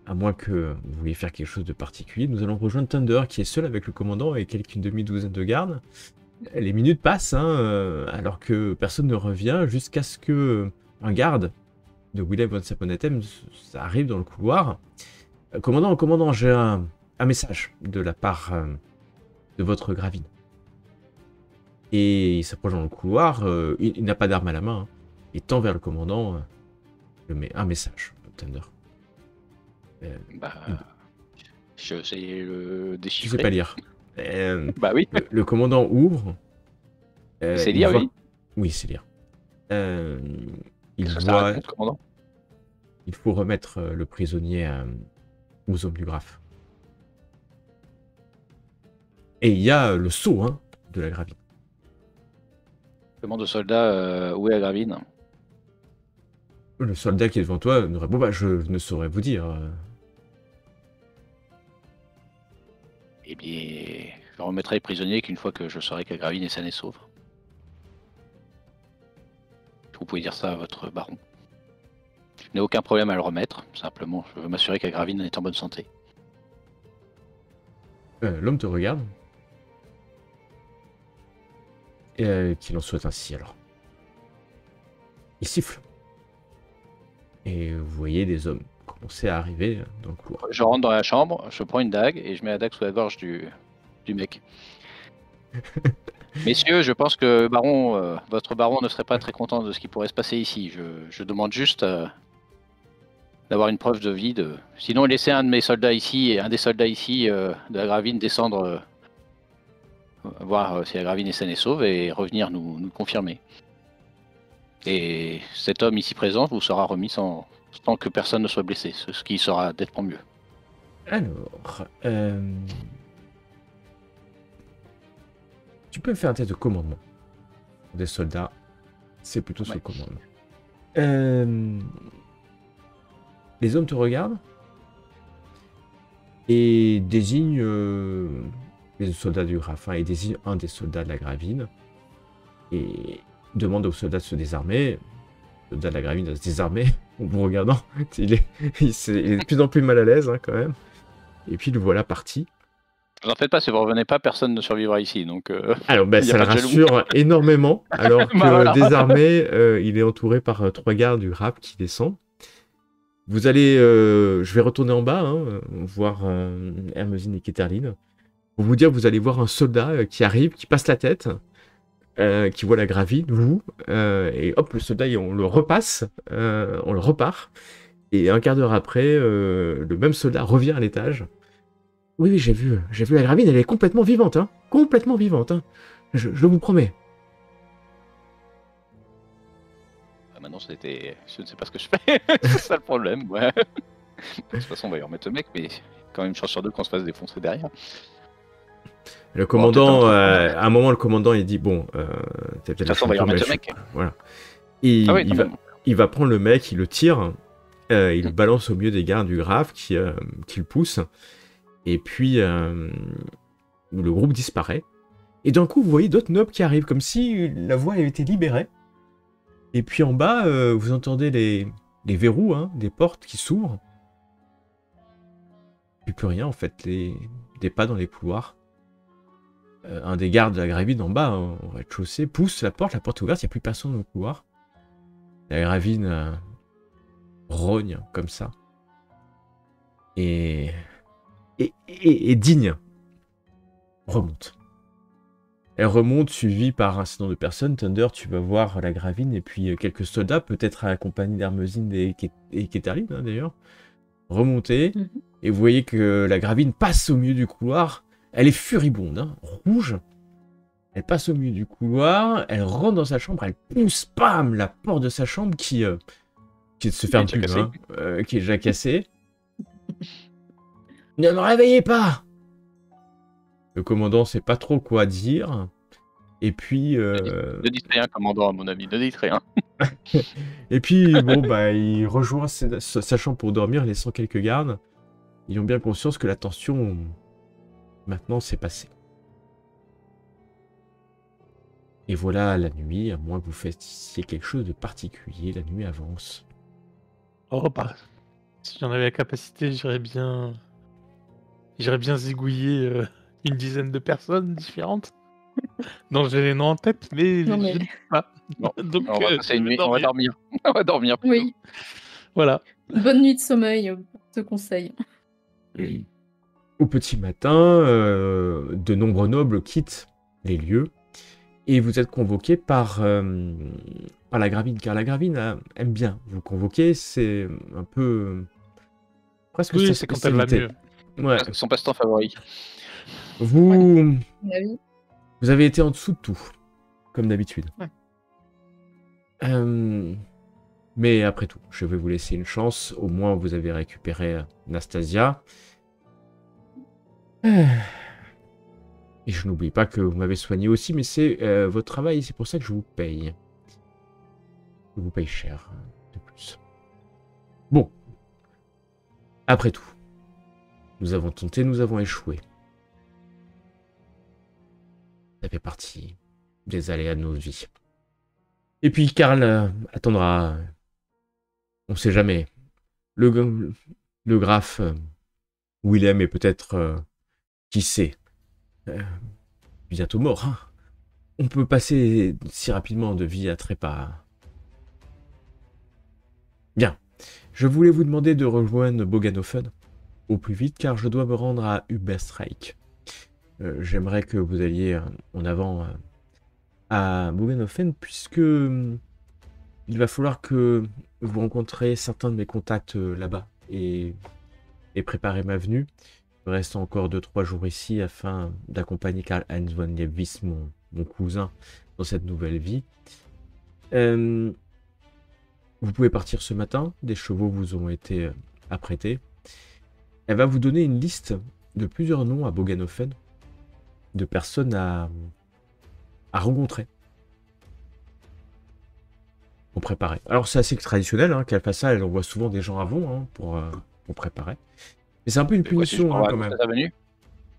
à moins que vous vouliez faire quelque chose de particulier, nous allons rejoindre Thunder, qui est seul avec le commandant et quelqu'une demi-douzaine de gardes. Les minutes passent, alors que personne ne revient, jusqu'à ce que un garde de Willem von Saponetem arrive dans le couloir. Commandant, j'ai un message de la part de votre gravine. Et il s'approche dans le couloir, il n'a pas d'arme à la main, il tend vers le commandant un message, Thunder. Je sais le Tu déchiffrer. sais pas lire. Bah oui. Le commandant ouvre. C'est lire, oui. Oui, c'est lire. Il Ça voit. raconte, commandant. Il faut remettre le prisonnier aux hommes du graphe. Et il y a le sceau de la gravine. Demande au soldat où est la gravine. Le soldat qui est devant toi nous répond, je ne saurais vous dire. Eh bien, je remettrai les prisonniers qu'une fois que je saurai que la gravine est saine et sauve. Vous pouvez dire ça à votre baron. Je n'ai aucun problème à le remettre, simplement je veux m'assurer que la gravine est en bonne santé. L'homme te regarde. Et qu'il en soit ainsi alors. Il siffle. Et vous voyez des hommes commencer à arriver dans le couloir. Je rentre dans la chambre, je prends une dague et je mets la dague sous la gorge du mec. Messieurs, je pense que votre baron ne serait pas très content de ce qui pourrait se passer ici. Je demande juste d'avoir une preuve de vie. Sinon, laissez un de mes soldats ici et un des soldats ici de la gravine descendre, voir si la gravine est saine et sauve et revenir nous confirmer. Et cet homme ici présent vous sera remis sans que personne ne soit blessé, ce qui sera nettement mieux. Alors, tu peux me faire un test de commandement des soldats. C'est plutôt ce commandement. Les hommes te regardent et désignent les soldats du graphe et désignent un des soldats de la gravine et demande aux soldats de se désarmer. Le soldat de la gravine de se désarmer en vous regardant. Il est de plus en plus mal à l'aise quand même. Et puis le voilà parti. Vous en faites pas, si vous revenez pas, personne ne survivra ici. Donc, alors ça le rassure énormément. Alors que voilà. désarmé, il est entouré par 3 gardes du graphe qui descendent. Vous allez, je vais retourner en bas, voir Hermesine et Keterline. Pour vous dire, vous allez voir un soldat qui arrive, qui passe la tête, qui voit la gravine, vous, et hop, le soldat, on le repasse, on le repart. Et un quart d'heure après, le même soldat revient à l'étage. Oui, j'ai vu la gravine, elle est complètement vivante, complètement vivante, je vous promets. Maintenant, je ne sais pas ce que je fais, c'est ça le problème. Ouais. De toute façon, on va y remettre le mec, mais quand même une chance sur 2 qu'on se fasse défoncer derrière. Le commandant, à un moment, le commandant, il dit bon, t'as peut-être de toute façon, on va y remettre le mec. Voilà. Et il va prendre le mec, il le tire, il le balance au milieu des gardes du graphe qui le pousse. Et puis, le groupe disparaît. Et d'un coup, vous voyez d'autres nobles qui arrivent, comme si la voie avait été libérée. Et puis en bas, vous entendez les verrous des portes qui s'ouvrent. Et plus rien, en fait, des pas dans les couloirs. Un des gardes de la gravine en bas, au rez-de-chaussée, pousse la porte est ouverte, il n'y a plus personne dans le couloir. La gravine rogne comme ça. Et digne remonte. Elle remonte suivie par un certain nombre de personnes. Thunder, tu vas voir la Gravine et puis quelques soldats, peut-être accompagnés d'Hermesine et Kéterline, hein, d'ailleurs, remonter. Mhm. Et vous voyez que la Gravine passe au milieu du couloir. Elle est furibonde, hein, rouge. Elle passe au milieu du couloir, elle rentre dans sa chambre, elle pousse, bam, la porte de sa chambre qui se ferme déjà plus, cassée. hein, qui est déjà cassée. Ne me réveillez pas! Le commandant sait pas trop quoi dire. Et puis, Ne dites rien, commandant, à mon avis, ne dites rien. bon, bah, il rejoint sa chambre pour dormir, laissant quelques gardes. Ils ont bien conscience que la tension, maintenant, s'est passée. Et voilà la nuit, à moins que vous fassiez quelque chose de particulier, la nuit avance. Oh, bah, si j'en avais la capacité, j'irais bien zigouiller une dizaine de personnes différentes. Non, j'ai les noms en tête, mais Non, mais- je ne sais pas. Bon, Donc, on va passer une je vais nuit, on va dormir. On va dormir. plutôt. Oui, Voilà. bonne nuit de sommeil, je te conseille. Au petit matin, de nombreux nobles quittent les lieux et vous êtes convoqués par la Gravine, car la Gravine aime bien vous convoquer, c'est un peu presque Oui, sa c'est quand elle va spécialité. mieux. Ouais. Son passe-temps favori. Vous Ah oui. avez été en dessous de tout, comme d'habitude. Ouais. Mais après tout, je vais vous laisser une chance. Au moins, vous avez récupéré Nastasia. Et je n'oublie pas que vous m'avez soigné aussi, mais c'est votre travail, c'est pour ça que je vous paye. Je vous paye cher, de plus. Bon. Après tout, nous avons tenté, nous avons échoué. Ça fait partie des aléas de nos vies. Et puis Karl attendra. On sait jamais. Le graphe Willem est peut-être, qui sait, bientôt mort. Hein. On peut passer si rapidement de vie à trépas. Bien. Je voulais vous demander de rejoindre Boganofen au plus vite car je dois me rendre à Uberstreik. J'aimerais que vous alliez en avant à Boganofen puisque il va falloir que vous rencontriez certains de mes contacts là-bas et préparer ma venue. Il me reste encore 2-3 jours ici afin d'accompagner Karl-Heinz von Liebwitz, mon cousin, dans cette nouvelle vie. Vous pouvez partir ce matin, des chevaux vous ont été apprêtés. Elle va vous donner une liste de plusieurs noms à Boganofen, de personnes à rencontrer. Pour préparer. Alors c'est assez traditionnel hein, qu'elle fasse ça, elle envoie souvent des gens avant hein, pour préparer. Mais c'est un peu une punition hein, quand même. Sa venue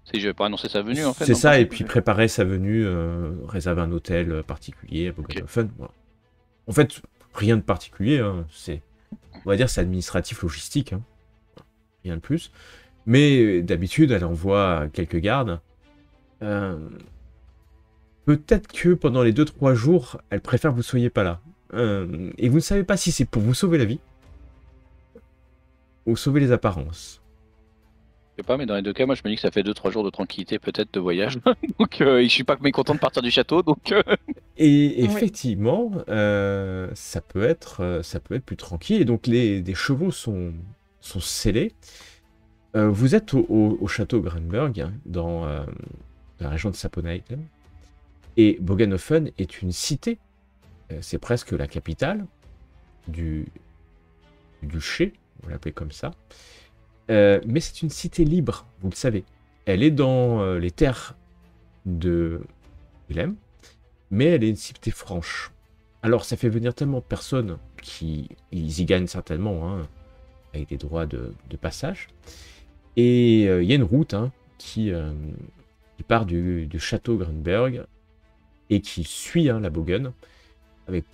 si je vais pas annoncer sa venue en fait. C'est ça, et puis préparer sa venue, réserver un hôtel particulier à Boganofen. Okay. Voilà. En fait, rien de particulier, hein, on va dire c'est administratif, logistique, hein. Rien de plus. Mais d'habitude, elle envoie quelques gardes. Peut-être que pendant les 2-3 jours, elle préfère que vous ne soyez pas là. Et vous ne savez pas si c'est pour vous sauver la vie ou sauver les apparences. Je sais pas, mais dans les deux cas, moi je me dis que ça fait 2-3 jours de tranquillité, peut-être de voyage. Donc je suis pas mécontent de partir du château. Donc Et effectivement, ça peut être plus tranquille. Et donc des chevaux sont scellés. Vous êtes au château Grunberg, hein, dans la région de Saponheim. Et Boganofen est une cité. C'est presque la capitale du duché, on l'appelle comme ça. Mais c'est une cité libre, vous le savez. Elle est dans les terres de Willem, mais elle est une cité franche. Alors ça fait venir tellement de personnes qui y gagnent certainement, hein, avec des droits de passage. Et il y a une route hein, qui part du château Grunberg et qui suit hein, la Bogen. Avec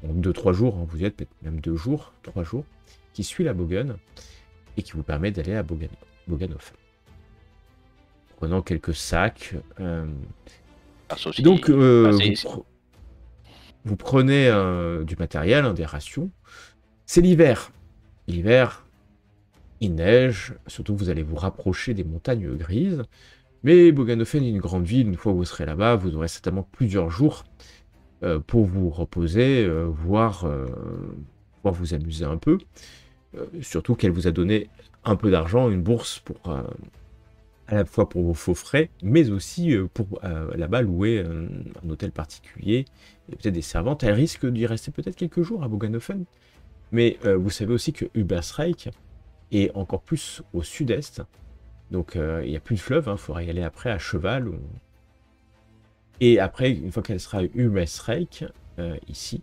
en 2-3 jours, hein, vous y êtes peut-être même 2 jours, 3 jours, qui suit la Bogen et qui vous permet d'aller à Boganofen. Prenant quelques sacs. Donc, vous prenez du matériel, hein, des rations. C'est l'hiver. L'hiver, il neige, surtout que vous allez vous rapprocher des montagnes grises. Mais Boganofen est une grande ville, une fois que vous serez là-bas, vous aurez certainement plusieurs jours pour vous reposer, voire vous amuser un peu. Surtout qu'elle vous a donné un peu d'argent, une bourse pour à la fois pour vos faux frais, mais aussi pour là-bas louer un hôtel particulier, et peut-être des servantes. Elle risque d'y rester peut-être quelques jours à Boganofen. Mais vous savez aussi que Ubersreik est encore plus au sud-est. Donc il n'y a plus de fleuve, il faudra y aller après à cheval. Et après, une fois qu'elle sera à Ubersreik, ici,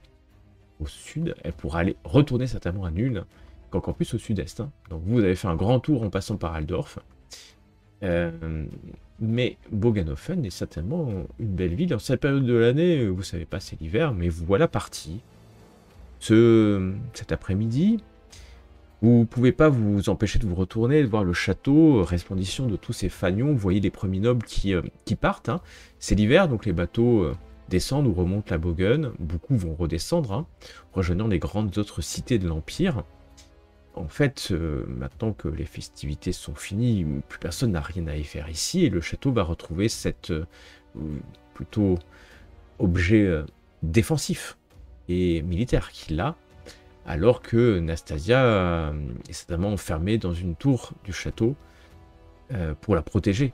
au sud, elle pourra aller retourner certainement à Nuln, qui est encore plus au sud-est. Donc vous avez fait un grand tour en passant par Aldorf. Mais Boganofen est certainement une belle ville. En cette période de l'année, vous savez pas, c'est l'hiver, mais vous voilà parti. Cet après-midi, vous ne pouvez pas vous empêcher de vous retourner, de voir le château resplendissant de tous ces fanions. Vous voyez les premiers nobles qui partent. C'est l'hiver, donc les bateaux descendent ou remontent la Bogun. Beaucoup vont redescendre, rejoignant les grandes autres cités de l'Empire. En fait, maintenant que les festivités sont finies, plus personne n'a rien à y faire ici, et le château va retrouver cette plutôt objet défensif et militaire qu'il a, alors que Nastasia est certainement enfermée dans une tour du château pour la protéger.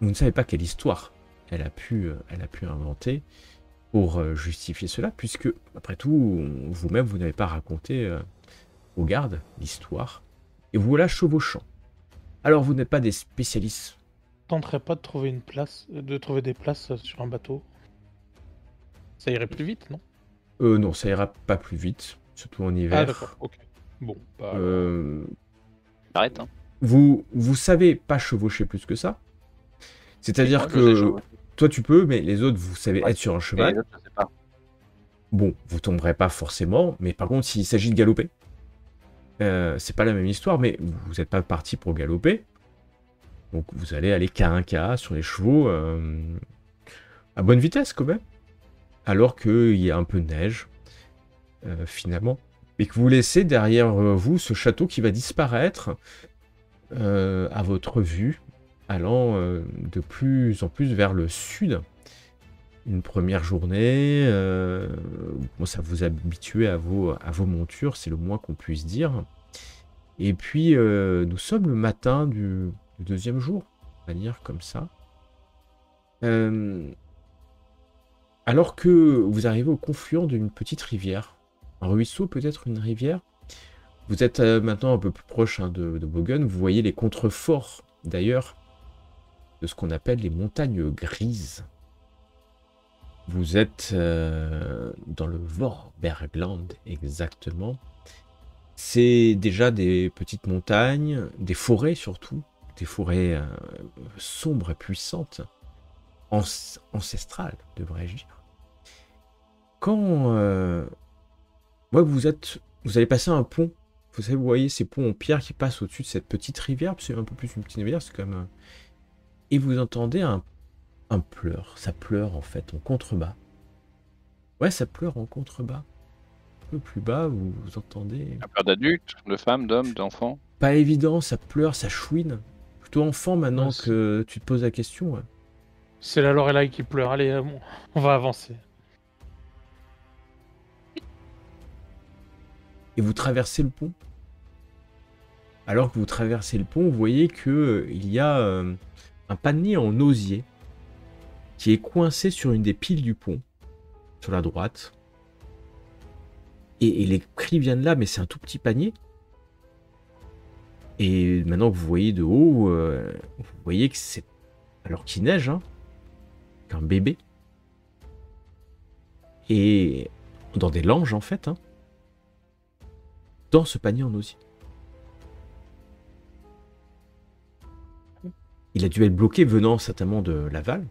Vous ne savez pas quelle histoire elle a pu inventer pour justifier cela, puisque, après tout, vous-même, vous n'avez pas raconté aux gardes l'histoire, et vous voilà chevauchant. Alors, vous n'êtes pas des spécialistes. Tenterais pas de trouver des places sur un bateau? Ça irait plus vite, non? Non, ça ira pas plus vite, surtout en hiver. Ah d'accord, ok. Bon, bah... Arrête, hein. Vous savez pas chevaucher plus que ça. C'est-à-dire Moi, je sais que chevaucher. toi tu peux, mais les autres vous savez Ouais. être sur un Et cheval. les autres, je sais pas. Bon, vous tomberez pas forcément, mais par contre s'il s'agit de galoper, c'est pas la même histoire, mais vous n'êtes pas parti pour galoper. Donc vous allez aller K1K sur les chevaux à bonne vitesse quand même. Alors qu'il y a un peu de neige, finalement. Et que vous laissez derrière vous ce château qui va disparaître à votre vue, allant de plus en plus vers le sud. Une première journée, commencez à vous habituer à vos montures, c'est le moins qu'on puisse dire. Et puis, nous sommes le matin du deuxième jour, on va dire comme ça. Alors que vous arrivez au confluent d'une petite rivière, un ruisseau peut-être, une rivière. Vous êtes maintenant un peu plus proche de Bogun, vous voyez les contreforts d'ailleurs de ce qu'on appelle les montagnes grises. Vous êtes dans le Vorbergland exactement. C'est déjà des petites montagnes, des forêts surtout, des forêts sombres et puissantes, ancestrales devrais-je dire. Quand vous allez passer un pont, vous savez, vous voyez ces ponts en pierre qui passent au-dessus de cette petite rivière, c'est un peu plus une petite rivière, c'est quand même... Et vous entendez un pleur, ça pleure en fait en contrebas. Ouais, ça pleure en contrebas. Un peu plus bas, vous entendez... Un pleur d'adultes, de femmes, d'hommes, d'enfants. Pas évident, ça pleure, ça chouine. Plutôt enfant maintenant Ouais, que tu te poses la question. Ouais. C'est la Lorelai qui pleure, allez, on va avancer. Et vous traversez le pont. Alors que vous traversez le pont, vous voyez que il y a un panier en osier qui est coincé sur une des piles du pont, sur la droite. Et les cris viennent là, mais c'est un tout petit panier. Et maintenant que vous voyez de haut, vous voyez que c'est, alors qu'il neige, qu'un bébé. Et dans des langes en fait, dans ce panier en osier. Il a dû être bloqué venant certainement de l'aval.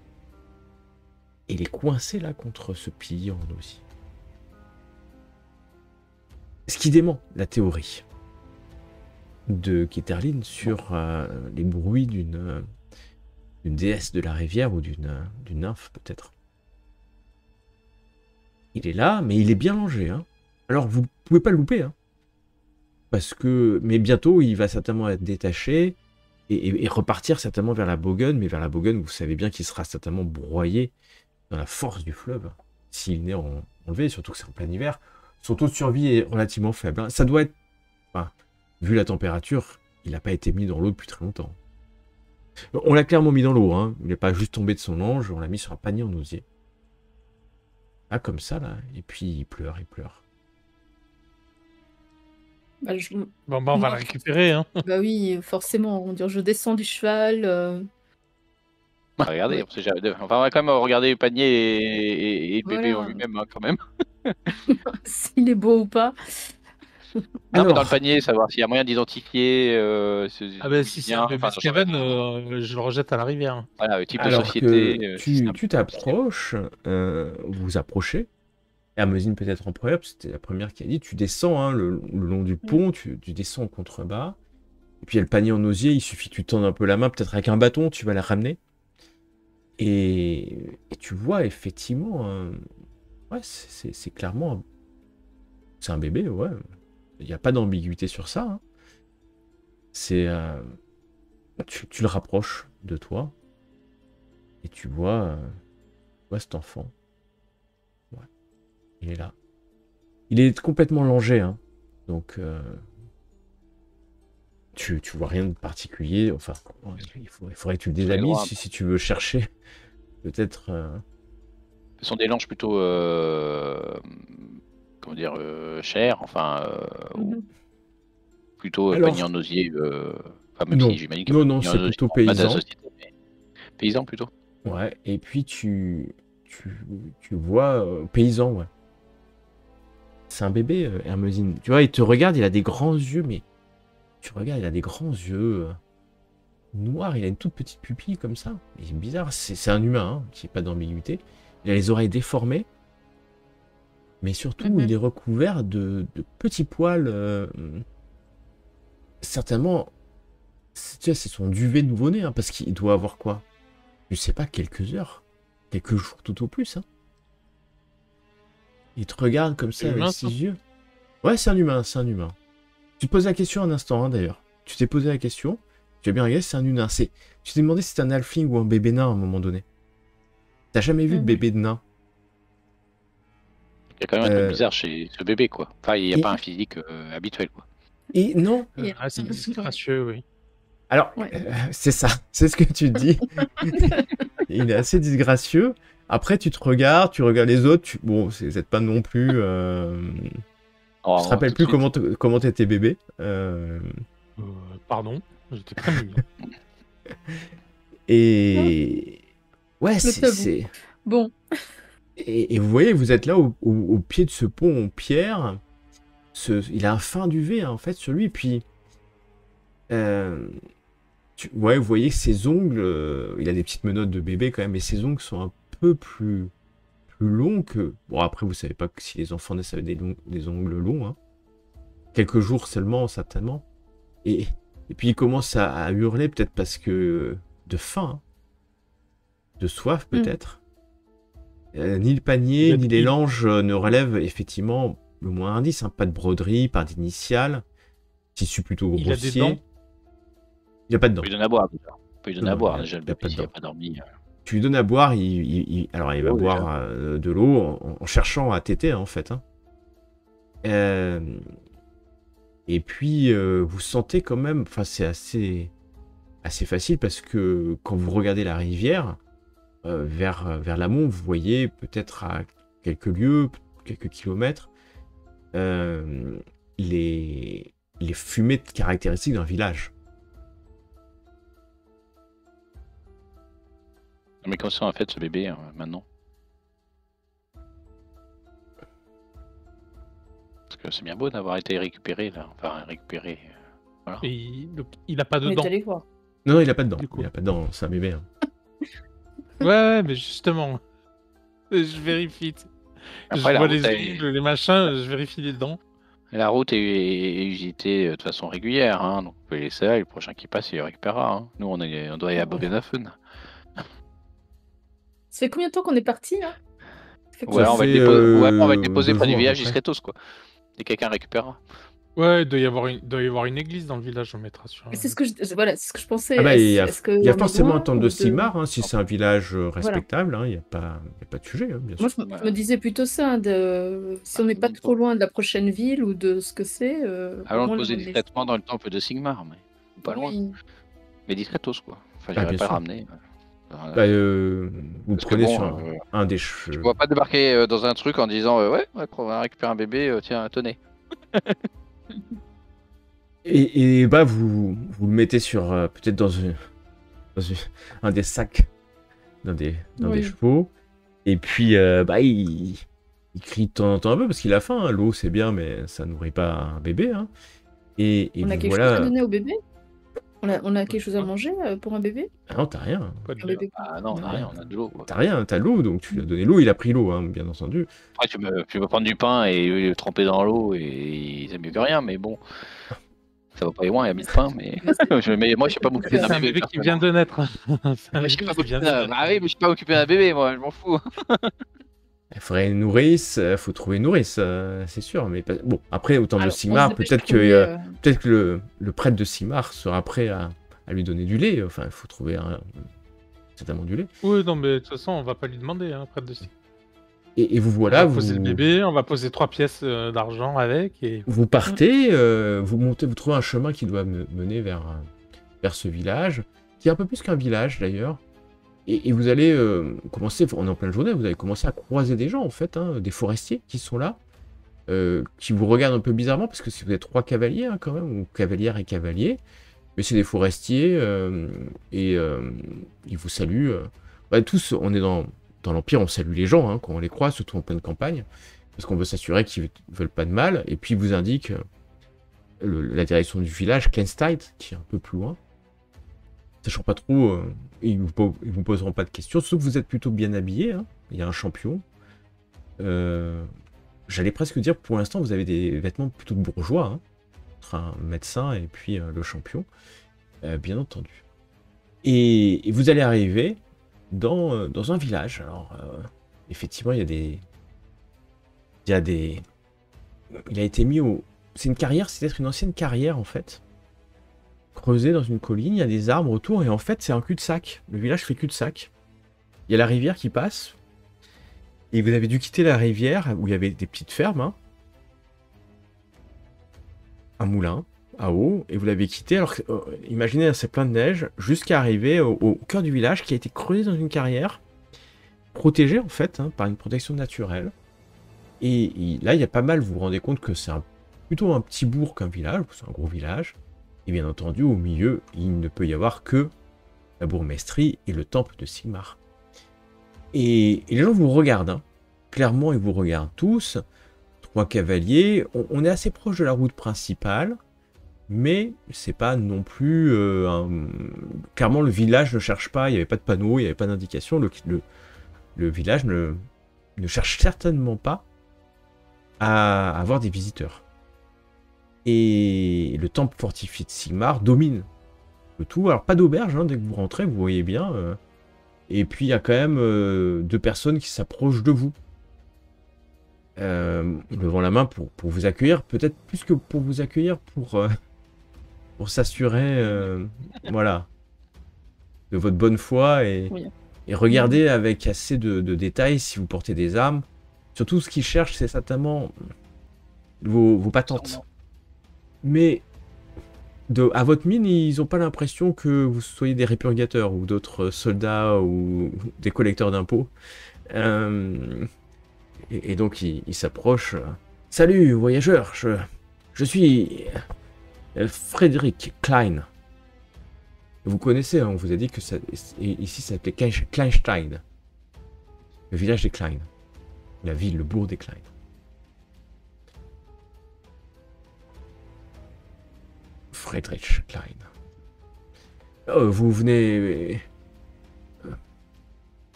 Et il est coincé là contre ce pilier en osier. Ce qui dément la théorie de Keterlin sur les bruits d'une déesse de la rivière ou d'une nymphe peut-être. Il est là, mais il est bien rangé. Alors vous pouvez pas le louper. Mais bientôt il va certainement être détaché. et repartir certainement vers la Bogonne, mais vers la Bogonne, vous savez bien qu'il sera certainement broyé dans la force du fleuve, s'il n'est enlevé, surtout que c'est en plein hiver. Son taux de survie est relativement faible, hein. Ça doit être, enfin, vu la température, il n'a pas été mis dans l'eau depuis très longtemps. On l'a clairement mis dans l'eau, hein. Il n'est pas juste tombé de son ange, on l'a mis sur un panier en osier. Ah, comme ça, là, et puis il pleure. Bah, Bon, on va Moi- la récupérer. Hein. bah oui, forcément. On dirait je descends du cheval. Regardez, Ouais. on sait jamais. Enfin, on va quand même regarder le panier et le bébé en Voilà. lui-même, hein, quand même. S'il est beau ou pas. Non, mais Alors, dans le panier, savoir s'il y a moyen d'identifier. Ah ben si c'est un bébé Skaven, je le rejette à la rivière. Voilà, le type de alors société. que si c'est un tu peu t'approches, vous vous approchez. Hermosine peut-être en première, parce que c'était la première qui a dit, tu descends, hein, le long du pont, tu descends en contrebas. Et puis il y a le panier en osier, il suffit que tu tends un peu la main, peut-être avec un bâton, tu vas la ramener. Et tu vois effectivement, ouais, c'est clairement, c'est un bébé, ouais. Il n'y a pas d'ambiguïté sur ça, hein. C'est, tu le rapproches de toi et tu vois cet enfant. Ouais, il est là. Il est complètement langé, hein. Donc tu vois rien de particulier. Enfin, il faudrait que tu le déshabilles droit. si tu veux chercher. Peut-être. Ce sont des langes plutôt. Comment dire, chères, enfin. Ou Mhm. plutôt Alors- panier en osier. Enfin, même Non. si j'imagine que Non, panier non, en c'est osier, plutôt pas de la paysan. société, mais paysan plutôt. Ouais, et puis tu vois paysan, ouais. C'est un bébé, Hermosine. Tu vois, il te regarde, il a des grands yeux, mais tu regardes, il a des grands yeux noirs, il a une toute petite pupille comme ça. C'est bizarre, c'est un humain, hein, qui n'est pas d'ambiguïté. Il a les oreilles déformées, mais surtout, Mhm. il est recouvert de petits poils. Certainement, tu vois, c'est son duvet nouveau-né, hein, parce qu'il doit avoir quoi? Je sais pas, quelques heures, quelques jours tout au plus, hein. Il te regarde comme ça C'est avec humain, ses ça yeux. Ouais, c'est un humain, c'est un humain. Tu te poses la question un instant, hein, d'ailleurs. Tu t'es posé la question, tu as bien regardé, c'est un humain. Tu t'es demandé si c'était un halfling ou un bébé nain à un moment donné. T'as jamais vu de Mhm. bébé de nain? Il y a quand même un truc Euh, bizarre chez ce bébé, quoi. Enfin, il n'y a et- pas un physique habituel, quoi. Et non. C'est disgracieux, oui. Alors, Ouais. c'est ça, c'est ce que tu dis. Il est assez disgracieux. Après, tu regardes les autres. Bon, c'est peut-être pas non plus. Alors, Je te rappelle tout de plus suite, comment t'étais bébé. Pardon, j'étais très nul. Et ouais, Le tabou. c'est. Bon. Et vous voyez, vous êtes là au pied de ce pont en pierre. Il a un fin duvet, hein, en fait, sur lui. Et puis, ouais, vous voyez que ses ongles, il a des petites menottes de bébé quand même, mais ses ongles sont un peu plus longs que. Bon, après, vous savez pas que si les enfants naissent avec des ongles longs, hein. Quelques jours seulement, certainement. Et puis, il commence à hurler, peut-être parce que. De faim, hein. De soif, peut-être. Ni le panier, ni les langes ne relèvent effectivement le moins indice, hein. Pas de broderie, pas d'initiales. Tissu plutôt Il a des grossier. dents. Il n'y a pas de on dents. peut lui donner à boire, déjà. On peut lui donner Non, à boire, il y a- déjà, le il y a bébé, pas de s'il n'a dents. pas dormi. Tu lui donnes à boire, alors il va Oh, boire de l'eau en cherchant à téter, hein, en fait, hein. Et puis vous sentez quand même, enfin c'est assez facile parce que quand vous regardez la rivière vers l'amont, vous voyez peut-être à quelques lieues, quelques kilomètres, les fumées caractéristiques d'un village. Mais comment ça, en fait, ce bébé, maintenant? Parce que c'est bien beau d'avoir été récupéré, là. Enfin, récupéré. Voilà. Et il a pas de On est dents. allé voir. Non, il a pas de dents. Du coup. Il a pas de dents, c'est un bébé, hein. Ouais, mais justement. Je vérifie. Après, je la vois route, les ongles, les machins, je vérifie les dents. La route est usitée de façon régulière, hein, donc vous pouvez laisser là, et le prochain qui passe, il le récupérera. Hein. Nous, on doit aller à Boganafen. Ça fait combien de temps qu'on est parti là? Ça fait Ou alors on va fait, le déposer, ou alors on va le déposer 2 près du jours, à village peu près. discretos, quoi. Et quelqu'un récupérera. Ouais, doit y avoir une église dans le village, on mettra sur. C'est ce que voilà, c'est ce que je pensais. Ah bah, Est-ce il y a qu'on est forcément un loin temple ou de de... Sigmar, hein, si c'est un village Voilà. respectable, hein, il n'y a pas de sujet, hein, bien Moi, sûr. je me disais plutôt ça, si on n'est pas trop loin de la prochaine ville ou de ce que c'est, au Allons le moins poser le laisser. discrètement dans le temple de Sigmar, mais pas loin. Oui. Mais discretos, quoi. Enfin, Ah, j'irai bien pas le sûr. ramener. Bah, vous Parce que prenez bon, sur un des je cheveux. vois pas débarquer dans un truc en disant ouais, on va récupérer un bébé, tiens, tenez. Et bah, vous le mettez sur peut-être dans un des sacs dans des Oui. chevaux. Et puis, bah, il crie de temps en temps un peu parce qu'il a faim, hein. L'eau, c'est bien, mais ça nourrit pas un bébé, hein. Et On a vous quelque chose à voilà. donner au bébé? On a quelque chose à manger pour un bébé? Ah non, t'as rien. Pas de Un lait. bébé. Ah non, on a rien, on a de l'eau, quoi. T'as rien, t'as l'eau, donc tu lui as donné l'eau, il a pris l'eau, hein, bien entendu. Après, tu peux prendre du pain et le tremper dans l'eau et c'est mieux que rien, mais bon. Ça va pas loin, il y a mis de pain, mais moi je sais pas m'occuper C'est d'un un bébé. bébé qui vient de naître. C'est un Moi, je sais bébé pas qui vient m'occuper de d'un... naître. Ah oui, mais je suis pas occupé d'un bébé, moi, je m'en fous. Il faudrait une nourrice, faut trouver une nourrice, c'est sûr. Mais bon, après, au temple de Alors, on se Sigmar, dépêche peut-être de trouver, que le prêtre de Sigmar sera prêt à lui donner du lait. Enfin, il faut trouver certainement du lait. Oui, non, mais de toute façon, on va pas lui demander, hein, près de ci. Et vous On voilà, va poser le bébé, on va poser 3 pièces d'argent avec et. vous partez, vous montez, vous trouvez un chemin qui doit mener vers ce village, qui est un peu plus qu'un village d'ailleurs. Et vous allez commencer, on est en pleine journée, vous allez commencer à croiser des gens en fait, hein, des forestiers qui sont là, qui vous regardent un peu bizarrement parce que vous êtes 3 cavaliers hein, quand même, ou cavalières et cavaliers, mais c'est des forestiers et ils vous saluent. Bah, tous, on est dans l'Empire, on salue les gens hein, quand on les croise, surtout en pleine campagne, parce qu'on veut s'assurer qu'ils ne veulent pas de mal, et puis ils vous indiquent la direction du village, Kenstide, qui est un peu plus loin. Sachant pas trop, ils vous poseront pas de questions, sauf que vous êtes plutôt bien habillé. Hein. Il y a un champion. J'allais presque dire, pour l'instant, vous avez des vêtements plutôt de bourgeois, hein, entre un médecin et puis le champion, bien entendu. Et vous allez arriver dans un village. Alors, effectivement, il a été mis au... C'est une carrière, c'est peut-être une ancienne carrière, en fait. Creusé dans une colline, il y a des arbres autour, et en fait, c'est un cul-de-sac. Le village fait cul-de-sac. Il y a la rivière qui passe, et vous avez dû quitter la rivière, où il y avait des petites fermes, hein. Un moulin, à eau, et vous l'avez quitté, alors imaginez, c'est plein de neige, jusqu'à arriver au cœur du village, qui a été creusé dans une carrière, protégé, en fait, hein, par une protection naturelle. Et là, il y a pas mal, vous vous rendez compte que c'est plutôt un petit bourg qu'un village, c'est un gros village. Et bien entendu, au milieu, il ne peut y avoir que la bourgmestrie et le temple de Sigmar. Et les gens vous regardent, hein. Clairement, ils vous regardent tous. 3 cavaliers. On est assez proche de la route principale, mais c'est pas non plus... Clairement, le village ne cherche pas, il n'y avait pas de panneau, il n'y avait pas d'indication. Le village ne cherche certainement pas à avoir des visiteurs. Et le temple fortifié de Sigmar domine le tout. Alors pas d'auberge, hein, dès que vous rentrez, vous voyez bien. Et puis il y a quand même 2 personnes qui s'approchent de vous. Levant la main pour vous accueillir. Peut-être plus que pour vous accueillir, pour s'assurer voilà, de votre bonne foi et regarder avec assez de détails si vous portez des armes. Surtout ce qu'ils cherchent, c'est certainement vos patentes. Mais à votre mine, ils n'ont pas l'impression que vous soyez des répurgateurs ou d'autres soldats ou des collecteurs d'impôts. Et donc ils s'approchent. Salut voyageurs, je suis Frédéric Klein. Vous connaissez, hein, on vous a dit que ici ça s'appelait Kleinstein. Le village des Klein. La ville, le bourg des Klein. Friedrich Klein. Oh, vous venez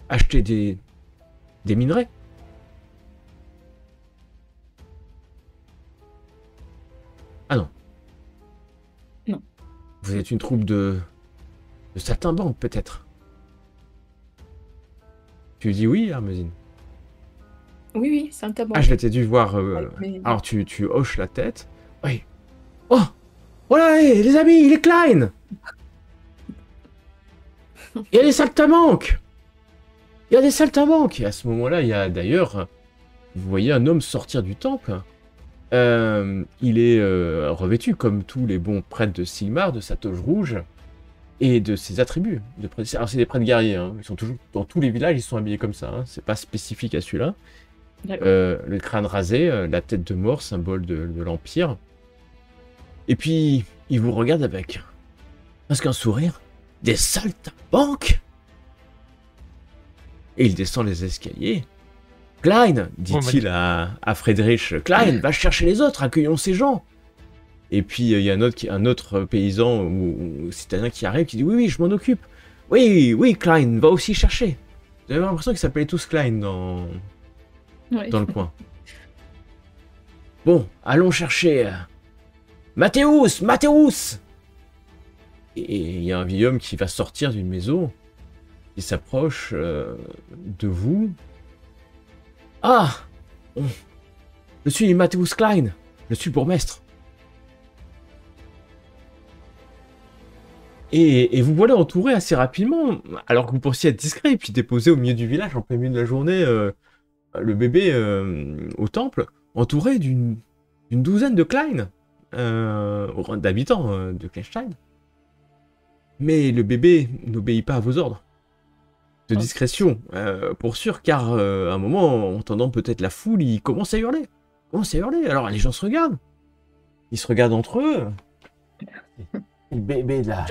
acheter des minerais? Ah non. Non. Vous êtes une troupe de saltimbanques, peut-être? Tu dis oui, Hermésine? Oui, c'est un tabac. Ah, je t'ai dû voir... Mais... Alors, tu hoches la tête. Oui, Oh! Voilà, les amis, il est Klein! Il y a des saltimbanques! Il y a des saltimbanques! Et à ce moment-là, il y a d'ailleurs, vous voyez un homme sortir du temple. Il est revêtu comme tous les bons prêtres de Sigmar, de sa toge rouge et de ses attributs. Alors c'est des prêtres guerriers, hein. Ils sont toujours dans tous les villages, ils sont habillés comme ça. Hein. C'est pas spécifique à celui-là. Le crâne rasé, la tête de mort, symbole de l'Empire. Et puis, il vous regarde avec presque un sourire. Des saltimbanques! Et il descend les escaliers. Klein, dit-il à Friedrich, Klein, va chercher les autres, accueillons ces gens. Et puis, il y a un autre paysan ou citadin qui arrive, qui dit, oui, je m'en occupe. Oui, Klein, va aussi chercher. Vous avez l'impression qu'ils s'appelaient tous Klein dans le coin. Bon, allons chercher Mathéus. Et il y a un vieil homme qui va sortir d'une maison, qui s'approche de vous. Ah! Je suis Mathéus Klein, je suis bourgmestre. Et vous voilà entouré assez rapidement, alors que vous pensiez être discret, et puis déposé au milieu du village, en plein milieu de la journée, le bébé au temple, entouré d'une douzaine de Klein, d'habitants de Kleinstein. Mais le bébé n'obéit pas à vos ordres. De discrétion, pour sûr, car à un moment, entendant peut-être la foule, il commence à hurler. Alors les gens se regardent. Ils se regardent entre eux. Le bébé de la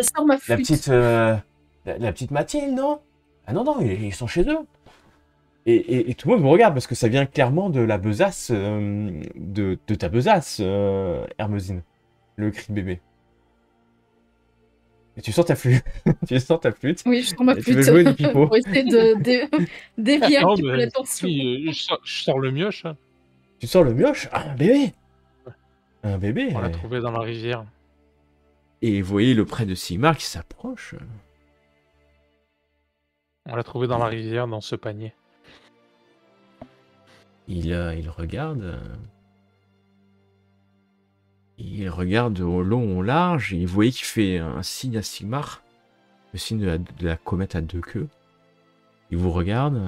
petite Mathilde, non? Ah non, ils sont chez eux. Et tout le monde me regarde parce que ça vient clairement de la besace, de ta besace, Hermosine. Le cri de bébé. Et tu sors ta flûte. Oui, je sors ma flûte. Tu veux jouer du pipeau. Pour essayer de dévier un petit peu l'attention. Je sors le mioche. Hein. Tu sors le mioche? Ah, un bébé. Un bébé. On l'a trouvé dans la rivière. Et vous voyez le prêtre de Sigmar qui s'approche. On l'a trouvé dans la rivière, dans ce panier. Il regarde. Il regarde au long, au large, et vous voyez qu'il fait un signe à Sigmar. Le signe de la comète à deux queues. Il vous regarde.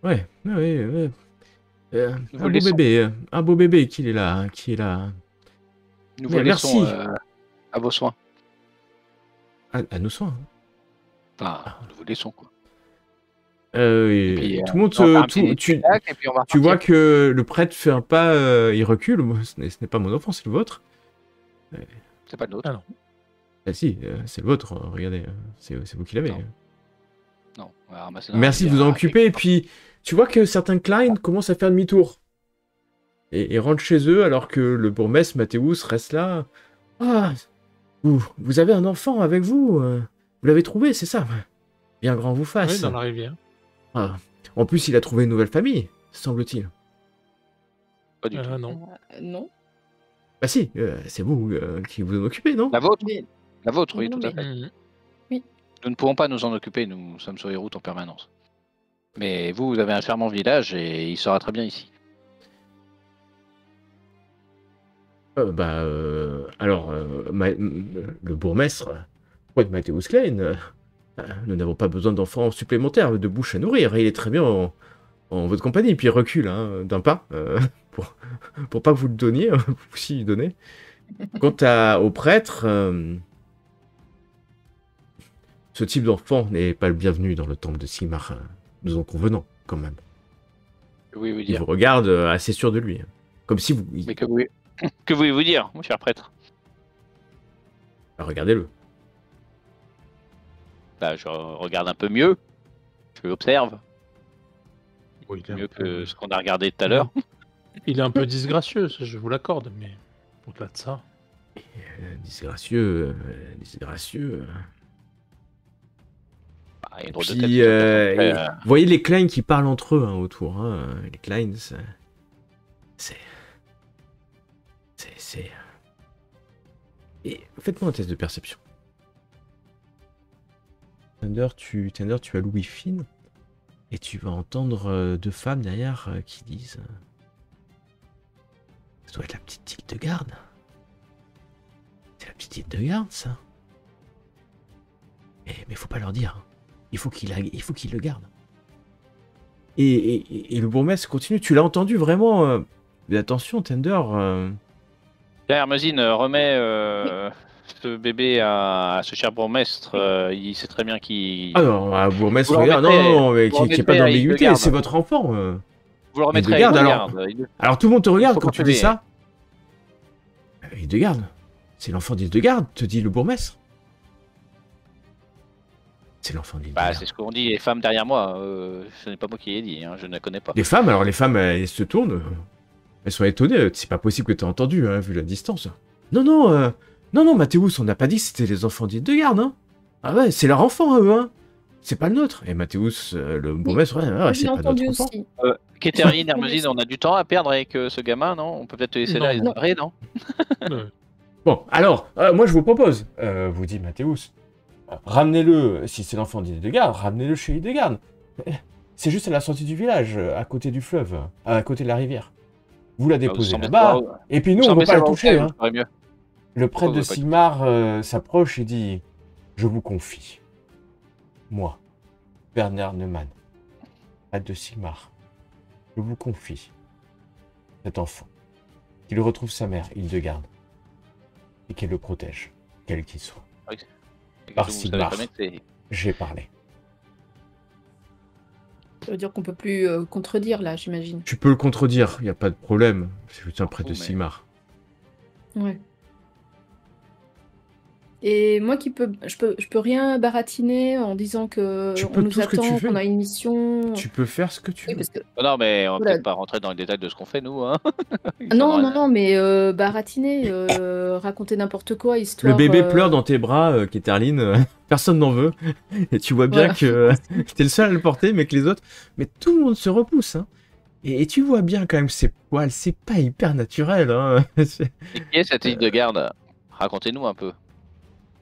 Ouais. Un beau bébé qui est là. Nous vous laissons à vos soins. À nos soins. Enfin, nous vous laissons, quoi. Puis, tout le monde tu vois que le prêtre fait un pas, il recule. Ce n'est pas mon enfant, c'est le vôtre. C'est pas le nôtre. Ah non. Ah si, c'est le vôtre. Regardez, c'est vous qui l'avez. Non. Merci de vous en occuper. Et puis, tu vois que certains Klein commencent à faire demi-tour et rentrent chez eux alors que le bourgmestre Mathéus reste là. Ah, vous avez un enfant avec vous. Vous l'avez trouvé, c'est ça? Bien grand vous fasse. Oui, dans la rivière. Ah. En plus, il a trouvé une nouvelle famille, semble-t-il. Pas du tout. Non. Non. Bah si, c'est vous qui vous en occupez, non? La vôtre? Mais... La vôtre, oui, Non, tout à mais- fait. Oui. Nous ne pouvons pas nous en occuper, nous sommes sur les routes en permanence. Mais vous avez un charmant village et il sera très bien ici. Alors, le bourgmestre, de Mathéus Klein, nous n'avons pas besoin d'enfants supplémentaires de bouche à nourrir. Il est très bien en votre compagnie. Puis il recule d'un pas pour pas que vous le donniez, vous aussi lui donnez. Quant au prêtre, ce type d'enfant n'est pas le bienvenu dans le temple de Sigmar. Nous en convenons, quand même. Oui, vous Il dire. vous regarde assez sûr de lui. Comme si vous... Mais que voulez-vous dire, mon cher prêtre? Regardez-le. Bah, je regarde un peu mieux. Je l'observe. Oui, il est Mieux un peu- que ce qu'on a regardé tout à l'heure. Il est un peu disgracieux, ça, je vous l'accorde, mais au-delà de ça. Disgracieux. Ah, il y a une drôle de Puis, tête, après, vous voyez les Klein qui parlent entre eux autour. Les Klein, c'est... Et faites-moi un test de perception. Thunder, tu as l'ouïe fine. Et tu vas entendre deux femmes derrière qui disent... Ça doit être la petite Hildegarde. C'est la petite Hildegarde, ça. Mais faut pas leur dire. Il faut qu'il le garde. Et le bourgmestre continue. Tu l'as entendu vraiment. Mais attention, Tender. Hermosine, remets ce bébé à ce cher bourgmestre. Il sait très bien qu'il. Ah non, un bourgmestre, Vous le regarde. remettrez- Non, mais vous le qu'il n'y ait pas remettrez à d'ambiguïté. Hildegarde. C'est votre enfant. Vous le remettrez Hildegarde, à alors. Hildegarde. Alors tout le monde te regarde faut quand tu dis contrôler. ça. Hildegarde. C'est l'enfant d'Hildegarde, te dit le bourgmestre. C'est l'enfant Bah, d'Hildegarde. c'est ce qu'on dit les femmes derrière moi. Ce n'est pas moi qui l'ai dit, hein, je ne la connais pas. Les femmes, alors les femmes, elles se tournent. Elles sont étonnées. C'est pas possible que tu aies entendu, hein, vu la distance. Non, Mathéus, on n'a pas dit que c'était les enfants d'Hildegarde. Hein. Ah ouais, c'est leur enfant, eux. Hein. C'est pas le nôtre. Et Mathéus, le bourgmestre, ouais, J'ai c'est pas entendu notre enfant. aussi. Kéterine, Hermosine, on a du temps à perdre avec ce gamin, non? On peut peut-être te laisser là et Non. se barrer, non? Bon, alors, moi je vous propose, vous dit Mathéus, ramenez-le, si c'est l'enfant d'Hildegarde, ramenez-le chez Hildegarde. C'est juste à la sortie du village, à côté du fleuve, à côté de la rivière. Vous la déposez là-bas, et puis nous, on ne va pas la toucher. Hein. Mieux. Le prêtre de Ouais, pas Sigmar s'approche et dit « Je vous confie, moi, Bernard Neumann, prêtre de Sigmar, je vous confie cet enfant, qu'il retrouve sa mère, Hildegarde, et qu'elle le protège, quel qu'il soit. Par Vous savez Sigmar. très bien que c'est- J'ai parlé. Ça veut dire qu'on peut plus contredire là, j'imagine. Tu peux le contredire, il n'y a pas de problème. C'est juste un prêtre de mais- Sigmar. Ouais. Et moi je peux rien baratiner en disant que Tu on peux nous tout ce que tu attend, veux. qu'on a une mission. Tu peux faire ce que tu Oui, veux. parce que Oh non, mais on va Voilà. peut-être pas rentrer dans les détails de ce qu'on fait, nous. Hein. Ah non, mais baratiner, raconter n'importe quoi, Le histoire. bébé pleure dans tes bras, Kéterline. Personne n'en veut. Et tu vois bien Voilà. que t'es le seul à le porter, mais que les autres... Mais tout le monde se repousse. Hein. Et tu vois bien quand même ses poils, c'est pas hyper naturel. Hein. C'est- Et qui est cette île de garde? Racontez-nous un peu.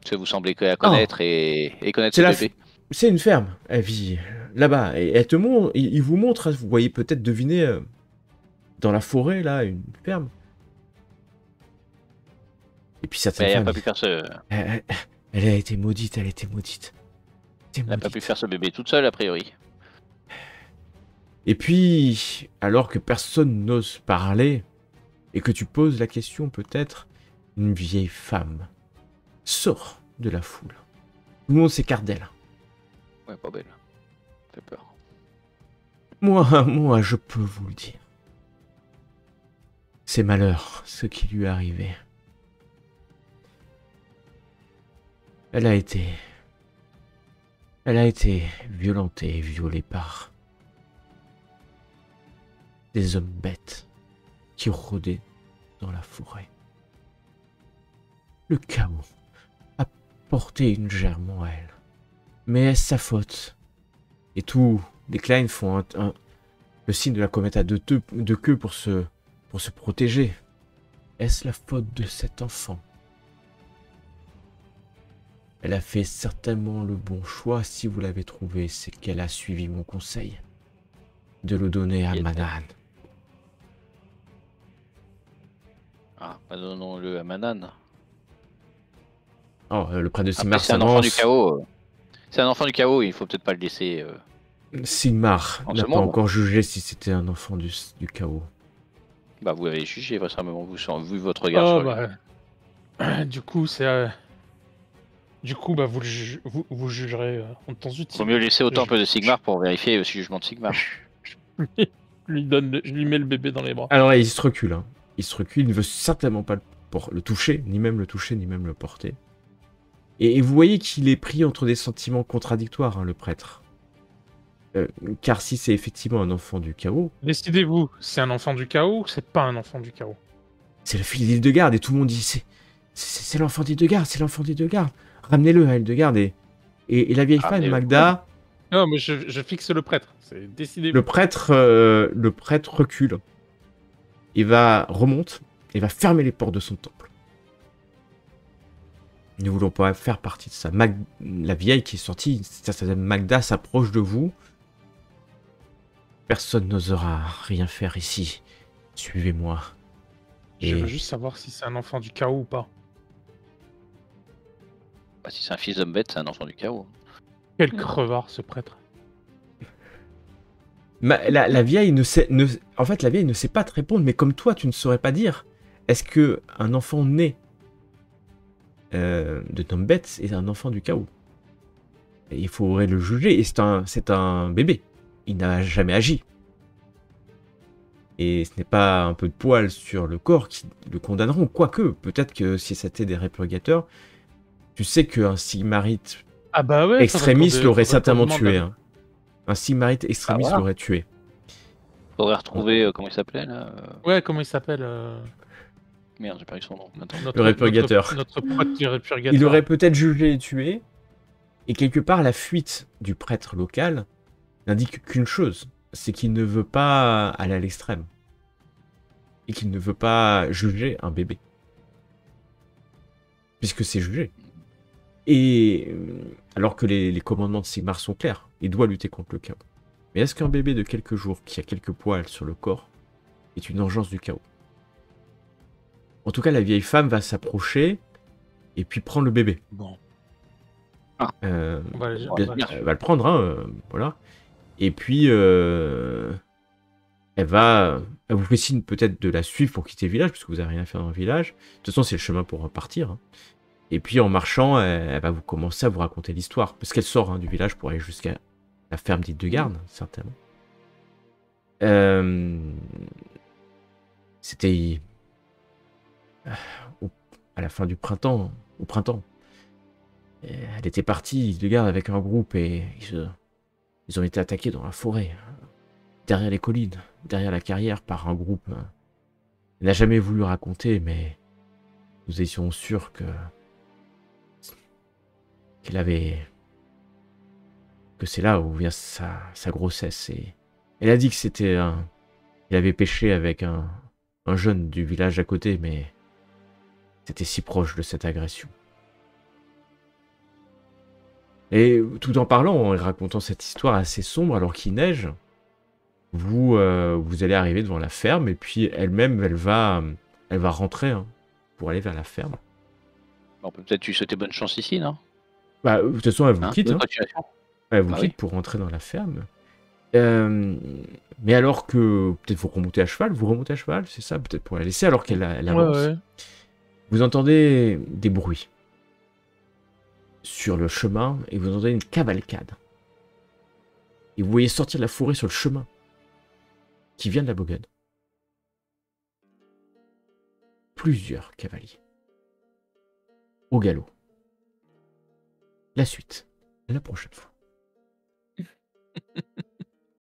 Parce que vous semblez la connaître et connaître C'est ce la bébé. C'est une ferme. Elle vit là-bas. Et elle te montre, il vous montre, hein, vous voyez peut-être deviner dans la forêt, là, une ferme. Et puis certaines Mais elle n'a femmes, pas pu faire ce... elle a été maudite, elle a été maudite. Elle n'a pas pu faire ce bébé toute seule, a priori. Et puis, alors que personne n'ose parler, et que tu poses la question peut-être, une vieille femme sort de la foule. Tout le monde s'écarte d'elle. Ouais, pas belle. Ça fait peur. Moi, je peux vous le dire. C'est malheur, ce qui lui est arrivé. Elle a été violentée et violée par des hommes bêtes qui rôdaient dans la forêt. Le chaos a porté une germe en elle. Mais est-ce sa faute? Et tous les Klein font le signe de la comète à deux queues pour se protéger. Est-ce la faute de cet enfant? Elle a fait certainement le bon choix si vous l'avez trouvé, c'est qu'elle a suivi mon conseil de le donner à Yes. Manan. Ah, bah donnons-le à Manan. Oh, le prêtre de Après, Sigmar c'est un enfant du s'avance. chaos. C'est un enfant du chaos, il faut peut-être pas le laisser... Sigmar En n'a ce pas monde. encore jugé si c'était un enfant du chaos. Bah, vous avez jugé, vraisemblablement, vu votre regard sur lui. Du coup, c'est. Du coup, bah, vous jugerez en temps utile. Faut mieux laisser au temple de Sigmar pour vérifier le jugement de Sigmar. je lui mets le bébé dans les bras. Alors il se recule. Hein. Il se recule, il ne veut certainement pas le toucher, ni même le toucher, ni même le porter. Et vous voyez qu'il est pris entre des sentiments contradictoires, hein, le prêtre. Car si c'est effectivement un enfant du chaos, Décidez-vous, c'est un enfant du chaos ou c'est pas un enfant du chaos? c'est le fils d'Hildegarde et tout le monde dit c'est l'enfant d'Hildegarde, c'est l'enfant d'Hildegarde. Ramenez-le à Hildegarde et la vieille femme, Ramenez-le. Magda, Non, mais je fixe le prêtre. C'est décidez-vous. le prêtre recule. Remonte et va fermer les portes de son temple. Nous ne voulons pas faire partie de ça. La vieille qui est sortie, certaine Magda s'approche de vous. Personne n'osera rien faire ici. Suivez-moi. Je veux Et juste savoir si c'est un enfant du chaos ou pas. Bah, si c'est un fils d'homme bête, c'est un enfant du chaos. Quel crevard, ce prêtre. la vieille ne sait, en fait, la vieille ne sait pas te répondre, mais comme toi, tu ne saurais pas dire. Est-ce que un enfant né de Tom Bates est un enfant du chaos? Et il faudrait le juger, et c'est un bébé. Il n'a jamais agi. Et ce n'est pas un peu de poil sur le corps qui le condamneront. Quoique, peut-être que si c'était des répurgateurs, tu sais qu'un Sigmarite Ah bah ouais, extrémiste faudrait l'aurait qu'on certainement demande tué. à- Hein. Un Sigmarite extrémiste voilà. l'aurait tué. Faudrait retrouver, comment il s'appelait là Ouais, comment il s'appelle Merde, j'ai perdu son nom. Attends. notre, répurgateur. Notre prêtre du répurgateur. Il aurait peut-être jugé et tué. Et quelque part, la fuite du prêtre local n'indique qu'une chose, c'est qu'il ne veut pas aller à l'extrême. Et qu'il ne veut pas juger un bébé. Puisque c'est jugé. Et alors que les commandements de Sigmar sont clairs, il doit lutter contre le chaos. Mais est-ce qu'un bébé de quelques jours qui a quelques poils sur le corps est une engeance du chaos? En tout cas, la vieille femme va s'approcher et puis prendre le bébé. Bon, On on va le- Ouais. on va- Elle va le prendre, hein, voilà. Et puis, elle vous fait signe peut-être de la suivre pour quitter le village, parce que vous n'avez rien à faire dans le village. De toute façon, c'est le chemin pour repartir. Hein. Et puis, en marchant, elle va vous commencer à vous raconter l'histoire, parce qu'elle sort du village pour aller jusqu'à la ferme dite de garde, certainement. C'était à la fin du printemps, au printemps. Elle était partie de garde avec un groupe et ils ont été attaqués dans la forêt, derrière les collines, derrière la carrière, par un groupe. Elle n'a jamais voulu raconter, mais nous étions sûrs qu'elle avait... que c'est là où vient sa grossesse. Et elle a dit que c'était il avait péché avec un jeune du village à côté, mais c'était si proche de cette agression. Et tout en parlant, en racontant cette histoire assez sombre alors qu'il neige, vous allez arriver devant la ferme et puis elle-même, elle va rentrer hein, pour aller vers la ferme. On peut peut-être lui souhaiter bonne chance ici, non? Bah, de toute façon, elle vous quitte. Bonne Hein. continuation. Elle vous Bah quitte oui. pour rentrer dans la ferme. Mais alors que peut-être vous remontez à cheval, c'est ça, peut-être pour la laisser alors qu'elle elle avance. Ouais. Vous entendez des bruits sur le chemin et vous entendez une cavalcade. Et vous voyez sortir de la forêt sur le chemin qui vient de la Bogonne. Plusieurs cavaliers. Au galop. La suite, la prochaine fois.